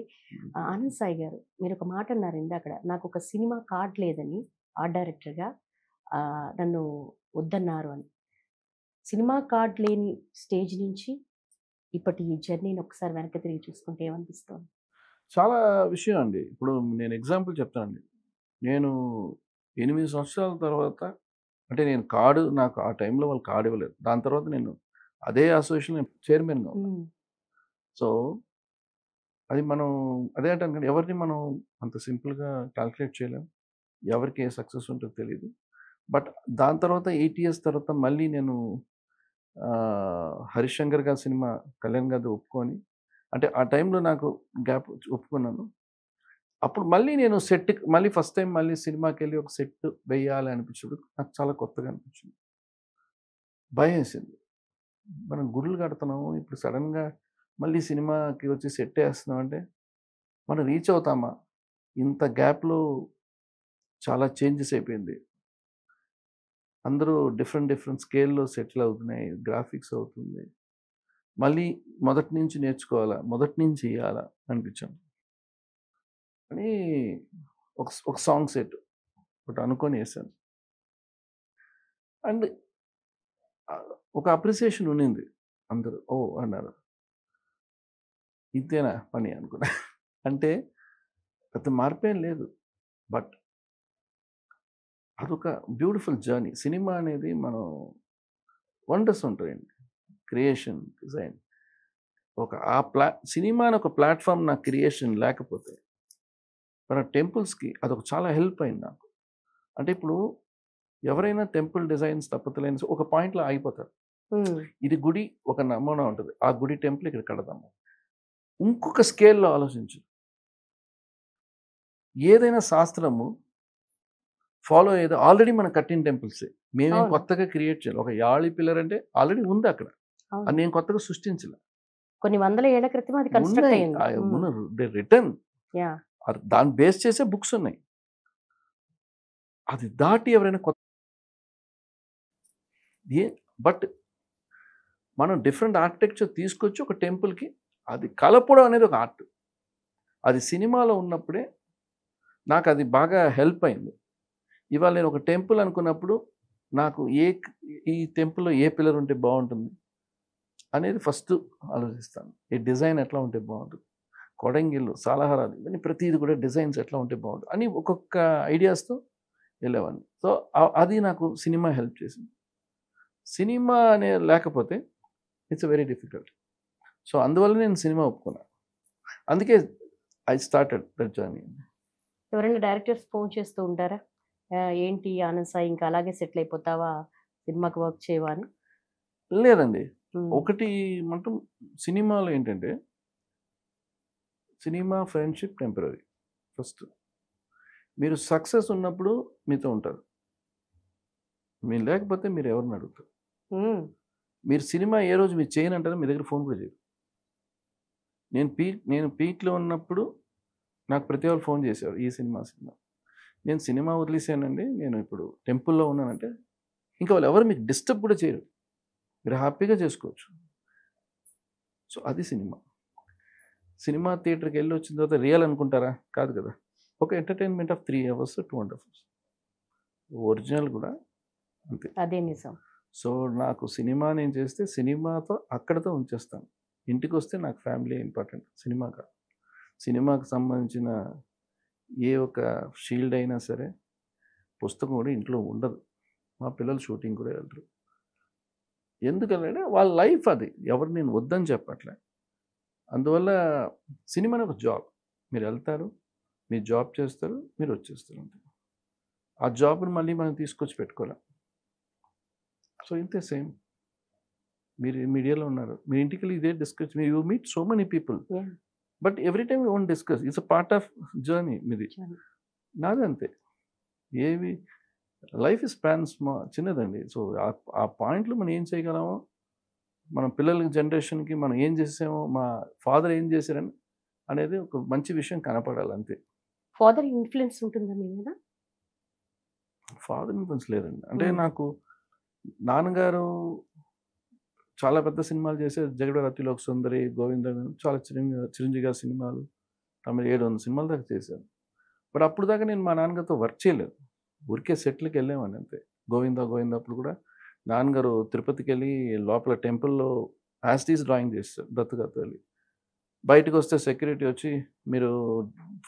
ఆనంద్ సాయి గారు, మీరు ఒక మాట అన్నారు ఇందాకడ, నాకు ఒక సినిమా కార్డ్ లేదని ఆర్ట్ డైరెక్టర్గా నన్ను వద్దన్నారు అని. సినిమా కార్డ్ లేని స్టేజ్ నుంచి ఇప్పటి ఈ జర్నీని ఒకసారి వెనక్కి తిరిగి చూసుకుంటే ఏమనిపిస్తుంది? చాలా విషయం అండి. ఇప్పుడు నేను ఎగ్జాంపుల్ చెప్తానండి. నేను 8 సంవత్సరాల తర్వాత, అంటే నేను కార్డు, నాకు ఆ టైంలో వాళ్ళు కార్డు ఇవ్వలేదు. దాని తర్వాత నేను అదే అసోసియేషన్ చైర్మన్‌గా ఉన్నా. ఉమ్. సో అది మనం అదే అంటాను కదా, ఎవరిని మనం అంత సింపుల్గా కాలిక్యులేట్ చేయలేం. ఎవరికి ఏ సక్సెస్ ఉంటుందో తెలీదు. బట్ దాని తర్వాత 8 ఇయర్స్ తర్వాత మళ్ళీ నేను 'హరిశంకర్' గారి సినిమా కళ్యాణ్ గారిది ఒప్పుకొని, అంటే ఆ టైంలో నాకు గ్యాప్ ఒప్పుకున్నాను. అప్పుడు మళ్ళీ నేను మళ్ళీ ఫస్ట్ టైం మళ్ళీ సినిమాకెళ్ళి ఒక సెట్ వేయాలి అనిపించినప్పుడు నాకు చాలా కొత్తగా అనిపించింది. భయమేసింది. మనం గుడులు కడుతున్నాము. ఇప్పుడు సడెన్‌గా మళ్ళీ సినిమాకి వచ్చి సెట్ ఏస్తున్నాం అంటే, మనం రీచ్ అవుతామా? ఇంత గ్యాప్‌లో చాలా చేంజెస్ అయిపోయింది. అందరూ డిఫరెంట్ స్కేల్‌లో సెటిల్ అవుతున్నాయి. గ్రాఫిక్స్ అవుతుంది. మళ్ళీ మొదటి నుంచి నేర్చుకోవాలా? మొదటి నుంచి చేయాలా? అనిపించింది. అని ఒక సాంగ్ సెట్ ఒకటి అనుకోని ఏశాను. అండ్ ఒక అప్రిసియేషన్ ఉండింది. అందరూ ఓహ్! అన్నారు. ఇంతేనా పని అనుకున్నా. అంటే పెద్ద మార్పేం లేదు. బట్ అదొక బ్యూటిఫుల్ జర్నీ. సినిమా అనేది మనం వండర్స్ ఉంటాయండి. Creation, design. సినిమా అని ఒక ప్లాట్‌ఫార్మ్ నా క్రియేషన్ లేకపోతే, మన టెంపుల్స్‌కి అదొక చాలా హెల్ప్ అయింది నాకు. అంటే ఇప్పుడు ఎవరైనా టెంపుల్ డిజైన్స్ తప్పతలేని ఒక పాయింట్‌లో ఆగిపోతారు. ఉమ్. ఇది గుడి, ఒక నమూనా ఉంటది. ఆ గుడి టెంపుల్ ఇక్కడ కడదాము. ఇంకొక స్కేల్‌లో ఆలోచించు. ఏదైనా శాస్త్రము ఫాలో అయ్యేది ఆల్రెడీ మనం కట్టిన టెంపుల్సే. మేమేం అవును. కొత్తగా క్రియేట్ చేయాలి. ఒక యాళి పిల్లర్ అంటే ఆల్రెడీ ఉంది అక్కడ. అది అవును. నేను కొత్తగా సృష్టించలే. కొన్ని వందల ఏళ్ల క్రితం అది కన్స్ట్రక్ట్ ఉన్నాయి. అయ్యింది. ఉమ్. They return. యా. దాన్ని బేస్ చేసే బుక్స్ ఉన్నాయి. అది దాటి ఎవరైనా ఏ బట్ మనం డిఫరెంట్ ఆర్కిటెక్చర్ తీసుకొచ్చి ఒక టెంపుల్‌కి అది కలపడం అనేది ఒక ఆర్ట్. అది సినిమాలో ఉన్నప్పుడే నాకది బాగా హెల్ప్ అయింది. ఇవాళ నేను ఒక టెంపుల్ అనుకున్నప్పుడు నాకు ఈ టెంపుల్‌లో ఏ పిల్లర్ ఉంటే బావుంటుంది అనేది ఫస్ట్ ఆలోచిస్తాను. ఈ డిజైన్ ఎట్లా ఉంటే బావుంటుంది. కొడంగిల్లు, సాలహారాలు ఇవన్నీ ప్రతీది కూడా డిజైన్స్ ఎట్లా ఉంటే బావుంటుంది అని ఒక్కొక్క ఐడియాస్‌తో వెళ్ళేవాడిని. సో, అది నాకు సినిమా హెల్ప్ చేసింది. సినిమా అనే లేకపోతే ఇట్స్ వెరీ డిఫికల్ట్. సో, అందువల్ల నేను సినిమా ఒప్పుకున్నా. అందుకే ఐ స్టార్టెడ్ దట్ జర్నీ. ఎవరైనా డైరెక్టర్స్ ఫోన్ చేస్తూ ఉంటారా? ఏంటి ఆనంద్ సాయి ఇంకా అలాగే సెటిల్ అయిపోతావా? సినిమాకి వర్క్ చేయవా అని? లేదండి. ఉమ్. ఒకటి మాత్రం సినిమాలో ఏంటంటే, సినిమా ఫ్రెండ్‌షిప్ టెంపరరీ ఫస్ట్. మీరు సక్సెస్ ఉన్నప్పుడు మీతో ఉంటారు. మీరు లేకపోతే మీరు ఎవరిని అడుగుతారు. ఉమ్. మీరు సినిమా ఏ రోజు మీరు చేయనంటారో మీ దగ్గర ఫోన్ కూడా చేయరు. నేను పీక్‌లో ఉన్నప్పుడు నాకు ప్రతి వాళ్ళు ఫోన్ చేసేవారు. ఈ సినిమా. నేను సినిమా వదిలేసానండి. నేను ఇప్పుడు టెంపుల్‌లో ఉన్నానంటే, ఇంకా వాళ్ళు ఎవరు మీకు డిస్టర్బ్ కూడా చేయరు. మీరు హ్యాపీగా చేసుకోవచ్చు. సో, అది సినిమా. సినిమా థియేటర్‌కి వెళ్ళి వచ్చిన తర్వాత రియల్ అనుకుంటారా? కాదు కదా! ఒక entertainment of 3 hours, 2½ hours. Original కూడా అంతే. అదే నిజం. సో, నాకు సినిమా నేను చేస్తే సినిమాతో అక్కడితో ఉంచేస్తాను. ఇంటికొస్తే నాకు ఫ్యామిలీ ఇంపార్టెంట్. సినిమా కాదు. సినిమాకి సంబంధించిన ఏ ఒక షీల్డ్ అయినా సరే, పుస్తకం కూడా ఇంట్లో ఉండదు. మా పిల్లలు షూటింగ్ కూడా వెళ్లరు. ఎందుకనంటే వాళ్ళ లైఫ్ అది. ఎవరు నేను వద్దని చెప్పట్లే. అందువల్ల సినిమా ఒక జాబ్. మీరెళ్తారు, మీరు జాబ్ చేస్తారు, మీరొచ్చేస్తారు అంతే. ఆ జాబ్‌ని మళ్ళీ మనం తీసుకొచ్చి పెట్టుకోలేం. సో, ఇంతే సేమ్. మీరు మీడియాలో ఉన్నారు. మీ ఇంటికెళ్ళి ఇదే discuss you meet so many people. Yeah. But every time you won't discuss. It's a part of journey మీది. నాది అంతే. ఏవి లైఫ్ స్పాన్ చిన్నదండి. సో, ఆ పాయింట్‌లో మనం ఏం చేయగలమో, మన పిల్లల జనరేషన్‌కి మనం ఏం చేసామో, మా ఫాదర్ ఏం చేశారని అనేది ఒక మంచి విషయం కనపడాలి అంతే. ఫాదర్ ఇన్‌ఫ్లూయెన్స్ ఉంటుందా మీ మీద? ఫాదర్ ఇన్ఫ్లుయెన్స్ లేదండి. అంటే హ్మ్. నాకు నాన్నగారు చాలా పెద్ద సినిమాలు చేశారు. 'జగడ అతిలోక సుందరి', 'గోవింద' చాలా 'చిరంజీవి' గారి సినిమాలు. ఆమె 700 సినిమాల దాకా చేశారు. బట్ అప్పుడు దాకా నేను మా నాన్నగారితో వర్క్ చేయలేదు. ఊరికే సెట్‌లకెళ్ళేవాడిని అంతే. 'గోవిందా గోవిందా' అప్పుడు కూడా నాన్నగారు తిరుపతికెళ్ళి లోపల టెంపుల్‌లో యాజ్ ఇట్ ఈజ్ డ్రాయింగ్ చేసేసారు దత్తగారితో వెళ్లి. బయటకొస్తే సెక్యూరిటీ వచ్చి, "మీరు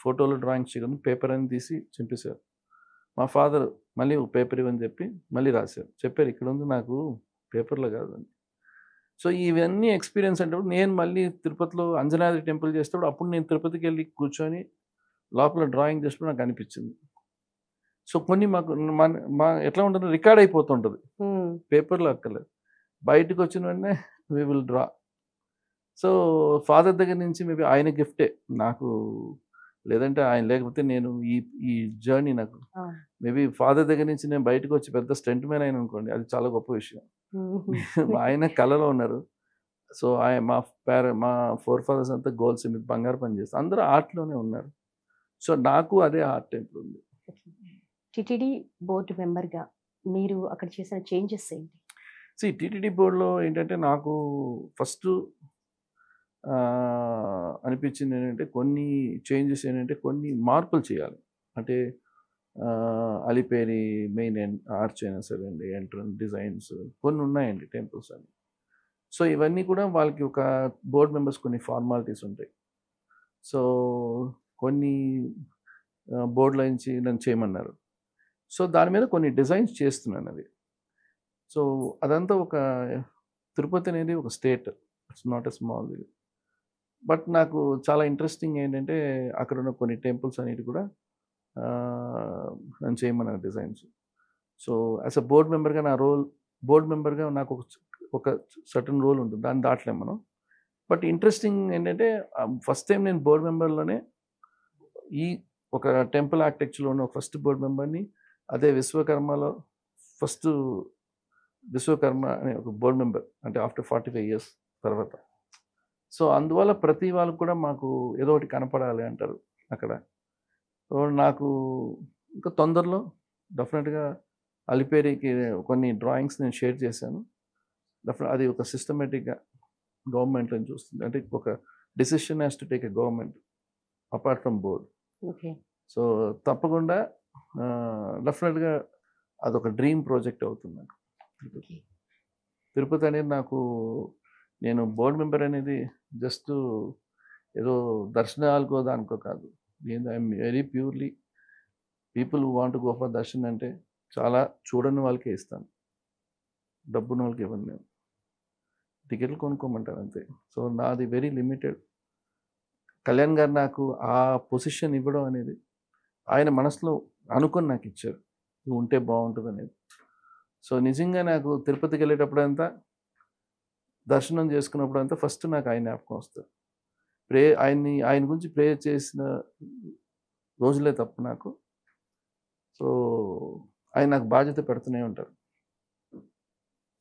ఫోటోలు డ్రాయింగ్స్ చేయకూడదు" పేపర్ అని తీసి చింపేశారు. మా ఫాదర్ మళ్ళీ "ఓ పేపర్ ఇవ్వని" చెప్పి మళ్ళీ రాశారు. చెప్పారు, "ఇక్కడుంది నాకు పేపర్‌లో కాదని." సో, ఇవన్నీ ఎక్స్‌పీరియన్స్ అంటే నేను మళ్ళీ తిరుపతిలో అంజనాద్రి టెంపుల్ చేసేటప్పుడు అప్పుడు నేను తిరుపతికెళ్ళి కూర్చొని లోపల డ్రాయింగ్ చేసినప్పుడు నాకనిపిచ్చింది. సో, కొన్ని మాకు మన మా ఎట్లా ఉంటది రికార్డ్ అయిపోతుంటది. హ్మ్. పేపర్‌లో అక్కర్లేదు. బయటకొచ్చిన వెంటనే we will draw. So, father దగ్గర నుంచి మేబీ ఆయన గిఫ్టే నాకు. లేదంటే ఆయన లేకపోతే నేను ఈ ఈ జర్నీ నాకు అవును. మేబీ ఫాదర్ దగ్గర నుంచి నేను బయటకొచ్చి పెద్ద స్టంట్ మ్యాన్ అయ్యాననుకోండి. అది చాలా గొప్ప విషయం. హుహు. ఆయన కళలో ఉన్నారు. సో, మా ఫోర్ ఫాదర్స్ అంతా గోల్డ్ స్మిత్ బంగారు పని చేస్తారు. అందరూ ఆర్ట్‌లోనే ఉన్నారు. సో, నాకు అదే ఆర్ట్ ఇప్పుడు. టీటీడీ బోర్డ్ మెంబర్‌గా మీరు అక్కడ చేసిన చేంజెస్ ఏంటి? టీటీడీ బోర్డ్‌లో ఏంటంటే నాకు ఫస్టు అనిపించిందేంటంటే కొన్ని చేంజెస్ ఏంటంటే కొన్ని మార్పులు చేయాలి. అంటే అలిపేరి మెయిన్ ఆర్చ్ అయినా సరే అండి, ఎంట్రన్స్ డిజైన్స్ కొన్ని ఉన్నాయండి టెంపుల్స్ అని. సో, ఇవన్నీ కూడా వాళ్ళకి ఒక బోర్డ్ మెంబర్స్ కొన్ని ఫార్మాలిటీస్ ఉంటాయి. సో, కొన్ని బోర్డ్‌లో నుంచి నన్ను చేయమన్నారు. సో, దాని మీద కొన్ని డిజైన్స్ చేస్తున్నానది. సో, అదంతా ఒక తిరుపతి అనేది ఒక state. It's not a small ఇది. బట్ నాకు చాలా ఇంట్రెస్టింగ్ ఏంటంటే అక్కడున్న కొన్ని టెంపుల్స్ అనేటివి కూడా నన్ను చేయమన్నారు designs. So, as a board మెంబర్‌గా నాకు ఒక సర్టెన్ రోల్ ఉంటుంది. దాన్ని దాటలేం మనం. బట్ ఇంట్రెస్టింగ్ ఏంటంటే ఫస్ట్ టైమ్ నేను బోర్డ్ మెంబర్‌లోనే ఈ ఒక టెంపుల్ ఆర్కిటెక్చర్‌లోనే ఒక ఫస్ట్ బోర్డ్ మెంబర్‌ని. అదే ఫస్ట్ విశ్వకర్మ అనే ఒక బోర్డ్ మెంబర్. అంటే ఆఫ్టర్ 45 ఇయర్స్ తర్వాత. సో, అందువల్ల ప్రతి వాళ్ళకి కూడా మాకు ఏదో ఒకటి కనపడాలి అంటారు అక్కడ. సో, నాకు ఇంకా తొందరలో డెఫినిట్‌గా అలిపేరికి కొన్ని డ్రాయింగ్స్ నేను షేర్ చేశాను. అది ఒక సిస్టమాటిక్‌గా గవర్నమెంట్ నుంచి వస్తుంది. అంటే ఒక decision has to take a government apart from board. Okay. So, తప్పకుండా డెఫినిట్‌గా అదొక డ్రీమ్ ప్రాజెక్ట్ అవుతుంది నాకు. ఓకే. తిరుపతి అనేది నేను బోర్డ్ మెంబర్ అనేది జస్ట్ ఏదో దర్శనాలకో దానికో కాదు. I'm very purely people who want to go for Darshan అంటే చాలా చూడని వాళ్ళకే ఇస్తాను. డబ్బున్న వాళ్ళకి ఇవ్వను నేను. టికెట్లు కొనుక్కోమంటాను అంతే. సో, నాది వెరీ లిమిటెడ్. కళ్యాణ్ గారు నాకు ఆ పొజిషన్ ఇవ్వడం అనేది ఆయన మనసులో అనుకోని నాకిచ్చారు. నువ్వు ఉంటే బావుంటదనేది. సో, నిజంగా నాకు తిరుపతికెళ్ళేటప్పుడంతా దర్శనం చేసుకున్నప్పుడంతా ఫస్ట్ నాకు ఆయన జ్ఞాపకం వస్తారు. ఆయన గురించి ప్రేయర్ చేసిన రోజులే తప్ప నాకు. సో, ఆయన నాకు బాధ్యత పెడుతూనే ఉంటారు.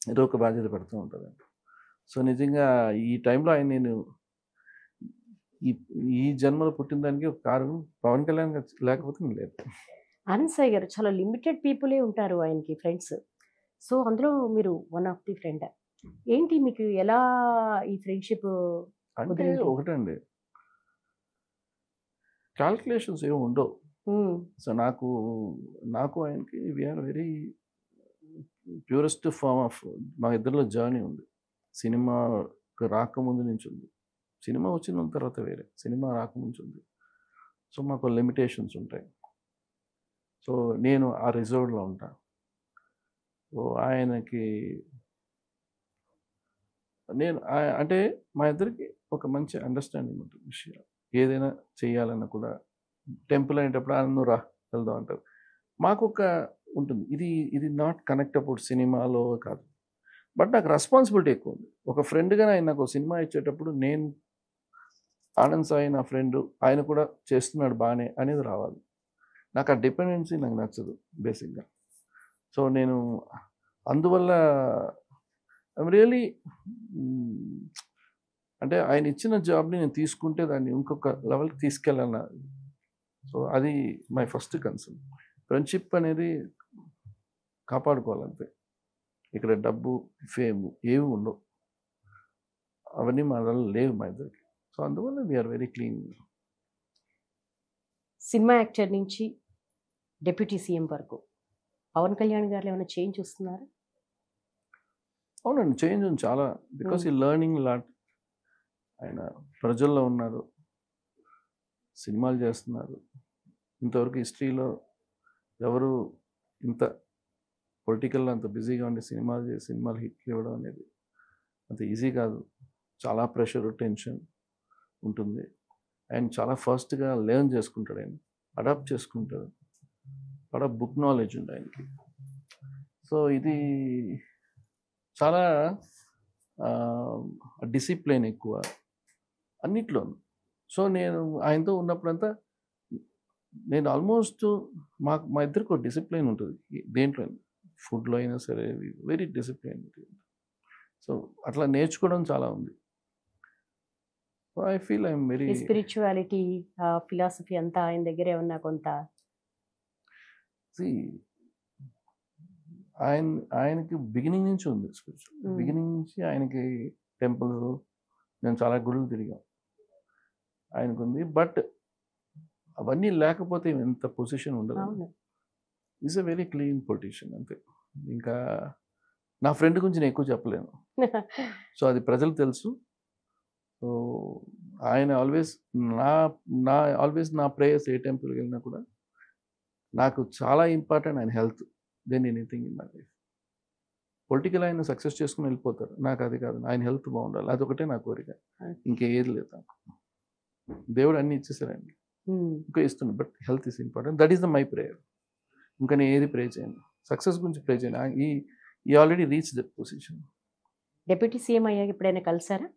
ఏదో ఒక బాధ్యత పెడుతూ ఉంటారండి. సో, నిజంగా ఈ టైంలో నేను ఈ ఈ జన్మలో పుట్టిన దానికి ఒక కారణం పవన్ కళ్యాణ్ గారు లేకపోతే నేను లేదు. ఆనంద్ సాయి గారు చాలా లిమిటెడ్ పీపులే ఉంటారు ఆయనకి ఫ్రెండ్స్. సో, అందులో మీరు వన్ ఆఫ్ ది ఫ్రెండ్. ఏంటి మీకు ఎలా ఈ ఫ్రెండ్‌షిప్ అంటే కుదిరింది? ఒకటండి, కాలిక్యులేషన్స్ ఏమి ఉండవు. హ్మ్. సో, నాకు ఆయనకి we are very purest form of మా ఇద్దరిలో జర్నీ ఉంది. సినిమాకి రాకముందు నుంచి ఉంది. సినిమా వచ్చిన తర్వాత వేరే. సినిమా రాకముందు నుంచి ఉంది. సో, మాకు లిమిటేషన్స్ ఉంటాయి. సో, నేను ఆ రిజర్వ్డ్‌లో ఉంటా. సో, ఆయనకి అంటే మా ఇద్దరికి ఒక మంచి అండర్‌స్టాండింగ్ ఉంటుంది విషయం. ఏదైనా చేయాలన్నా కూడా టెంపుల్ అనేటప్పుడు "నువ్వు రా వెళ్దాం" అంటారు. మాకొక ఉంటుంది. ఇది నాట్ కనెక్ట్ అబౌట్ సినిమాలో కాదు. బట్ నాకు రెస్పాన్సిబిలిటీ ఎక్కువుంది. ఒక ఫ్రెండ్‌గా ఆయన నాకు సినిమా ఇచ్చేటప్పుడు నేను ఆనంద్ సాయి నా ఫ్రెండు. ఆయన కూడా చేస్తున్నాడు బానే అనేది రావాలి. నాకు ఆ డిపెండెన్సీ నాకు నచ్చదు బేసిక్‌గా. సో, నేను అందువల్ల ఐయామ్ రియల్లీ అంటే ఆయన ఇచ్చిన జాబ్‌ని నేను తీసుకుంటే దాన్ని ఇంకొక లెవెల్‌కి తీసుకెళ్ళాల. సో, అది మై ఫస్ట్ కన్సర్న్. ఫ్రెండ్‌షిప్ అనేది కాపాడుకోవాలంతే. ఇక్కడ డబ్బు, ఫేమ్ ఏవి ఉండవు. అవన్నీ మా వల్ల లేవు మా ఇద్దరికి. సో అందువల్ల we are very clean. Cinema actor నుంచి డిప్యూటీ సీఎం వరకు పవన్ కళ్యాణ్ గారు ఏమైనా చేంజ్ చూస్తున్నారా? అవునండి, చేంజ్ ఉంది చాలా. బికాస్ ఈ లెర్నింగ్ లాట్. ఆయన ప్రజల్లో ఉన్నారు, సినిమాలు చేస్తున్నారు. ఇంతవరకు హిస్టరీలో ఎవరు ఇంత పొలిటికల్లో అంత బిజీగా ఉండి సినిమాలు హిట్లు ఇవ్వడం అనేది అంత ఈజీ కాదు. చాలా ప్రెషర్, టెన్షన్ ఉంటుంది. ఆయన చాలా ఫాస్ట్గా లెర్న్ చేసుకుంటాడు, ఆయన అడాప్ట్ చేసుకుంటాడు. చాలా బుక్ నాలెడ్జ్ ఉంది ఆయనకి. సో ఇది చాలా డిసిప్లిన్ ఎక్కువ అన్నిట్లోనూ. సో నేను ఆయనతో ఉన్నప్పుడంతా నేను ఆల్మోస్ట్ మా ఇద్దరికి ఒక డిసిప్లిన్ ఉంటుంది దేంట్లో, ఫుడ్లో అయినా సరే వెరీ డిసిప్లిన్ ఉంటుంది. సో అట్లా నేర్చుకోవడం చాలా ఉంది. So I feel I'm very spirituality, philosophy అంతా ఆయన దగ్గర ఏమన్నా కొంత ఆయనకి బిగినింగ్ నుంచి ఉంది. బిగినింగ్ నుంచి ఆయనకి టెంపుల్స్, నేను చాలా గుడులు తిరిగాం, ఆయనకుంది. బట్ అవన్నీ లేకపోతే ఎంత పొజిషన్ ఉండదు. Is a very clean politician అంతే. ఇంకా నా ఫ్రెండ్ గురించి నేను ఎక్కువ చెప్పలేను. సో అది ప్రజలు తెలుసు. సో ఆయన ఆల్వేస్ నా ప్రేయర్స్ ఏ టెంపుల్కి వెళ్ళినా కూడా నాకు చాలా ఇంపార్టెంట్ ఆయన health than anything in my life. Political ఆయన సక్సెస్ చేసుకుని వెళ్ళిపోతారు, నాకు అది కాదు. ఆయన హెల్త్ బాగుండాలి, అదొకటే నా కోరిక, ఇంకేది లేదు నాకు. దేవుడు అన్ని ఇచ్చేసారండి, ఇంకా ఇస్తున్నాడు. But health is important. That is the my prayer. ఇంకా నేను ఏది ప్రే చేయను, సక్సెస్ గురించి ప్రే చేయను. ఈ already reach that position. Deputy CM అయ్యాక ఎప్పుడైనా కలిసారా?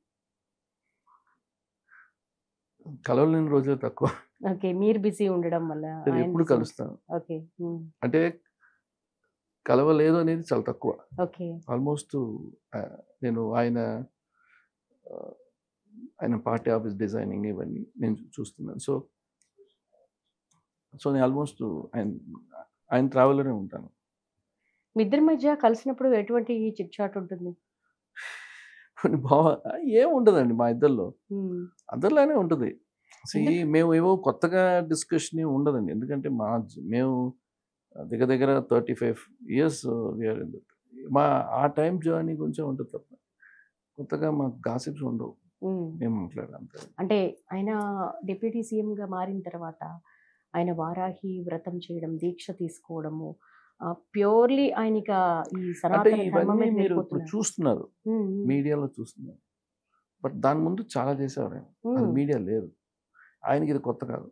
కలవలేని రోజులు తక్కువ. ఓకే, మీరు బిజీ ఉండడం వల్ల. ఎప్పుడు కలుస్తాను ఓకే, అంటే కలవలేదు అనేది చాలా తక్కువ. ఓకే, ఆల్మోస్ట్ నేను ఆయన పార్టీ ఆఫీస్ డిజైనింగ్ ఇవన్నీ నేను చూస్తున్నాను. సో నేను ఆల్మోస్ట్ ఆయన ట్రావెల్లోనే ఉంటాను. మీ ఇద్దరి మధ్య కలిసినప్పుడు ఎటువంటి చిట్ చాట్ ఉంటుంది? కొన్ని ఏం ఉండదండి మా ఇద్దరిలో, అందరిలానే ఉంటుంది. మేము ఏవో కొత్తగా డిస్కషన్ ఏమి ఉండదండి. ఎందుకంటే మేము దగ్గర 35 years వీఆర్ ఇన్ దట్. ఆ టైం జర్నీ కొంచెం ఉంటుంది తప్ప కొత్తగా మాకు గాసిప్స్ ఉండవు, మేము మాట్లాడాం. అంటే ఆయన డిప్యూటీ సీఎంగా మారిన తర్వాత ఆయన వారాహి వ్రతం చేయడం, దీక్ష తీసుకోవడము, ప్యూర్లీ ఆయనక ఈ సనాతన ధర్మం మీద మీరు ఇప్పుడు చూస్తున్నారు, మీడియాలో చూస్తున్నారు. బట్ దాని ముందు చాలా చేసేవారు ఆయన, అది మీడియా లేదు. ఆయనకి ఇది కొత్త కాదు.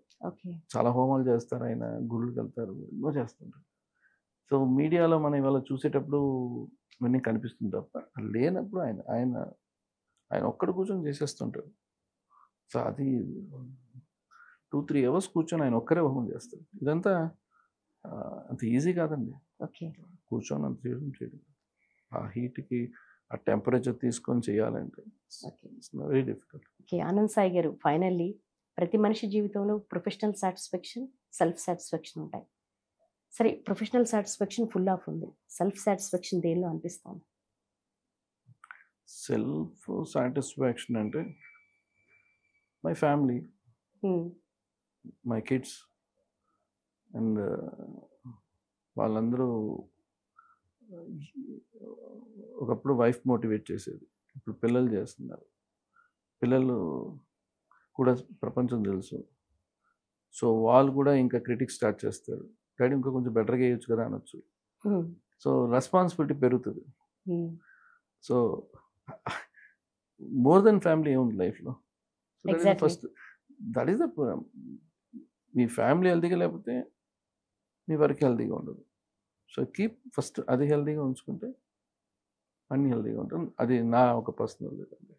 చాలా హోమాలు చేస్తారు, ఆయన గుళ్ళకి వెళ్తారు, ఎన్నో చేస్తుంటారు. సో మీడియాలో మనం ఇవాళ చూసేటప్పుడు ఇవన్నీ కనిపిస్తుంది తప్ప లేనప్పుడు ఆయన ఒక్కడు కూర్చొని చేసేస్తుంటారు. సో అది 2-3 hours కూర్చొని ఆయన ఒక్కరే హోమం చేస్తారు. ఇదంతా అంత ఈజీ కాదండి. కూర్చొని అంత చేయడం, ఆ హీట్కి ఆ టెంపరేచర్ తీసుకొని చేయాలంటే very difficult. Okay, Anand Sai గారు, ఫైనల్లీ ప్రతి మనిషి జీవితంలో ప్రొఫెషనల్ సాటిస్ఫాక్షన్, సెల్ఫ్ సాటిస్ఫాక్షన్ ఉంటాయి. సరే, ప్రొఫెషనల్ సాటిస్ఫాక్షన్ ఫుల్ ఆఫ్ ఉంది, సెల్ఫ్ సాటిస్ఫాక్షన్ దేనిలో అనిపిస్తుంది? సెల్ఫ్ సాటిస్ఫాక్షన్ అంటే my family, my kids, and వాళ్ళందరూ. ఒకప్పుడు వైఫ్ మోటివేట్ చేసేది, ఇప్పుడు పిల్లలు చేస్తున్నారు. పిల్లలు కూడా ప్రపంచం తెలుసు. సో వాళ్ళు కూడా ఇంకా క్రిటిక్స్ స్టార్ట్ చేస్తారు, డాడీ ఇంకా కొంచెం బెటర్గా వేయచ్చు కదా అనొచ్చు. సో రెస్పాన్సిబిలిటీ పెరుగుతుంది. సో మోర్ దెన్ ఫ్యామిలీ ఏముంది లైఫ్లో. First that is the, me family హెల్తీగా లేకపోతే మీ వర్క్ హెల్తీగా ఉండదు. సో కీప్ ఫస్ట్ అది హెల్తీగా ఉంచుకుంటే అన్ని హెల్తీగా ఉంటుంది. అది నా ఒక personal.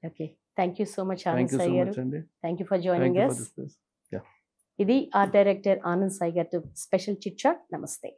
Okay, thank you so much thank you so Anand much అండి. Thank you for joining us. ఇది ఆర్ట్ డైరెక్టర్ ఆనంద్ సాయి గారితో స్పెషల్ చిట్ చాట్. నమస్తే.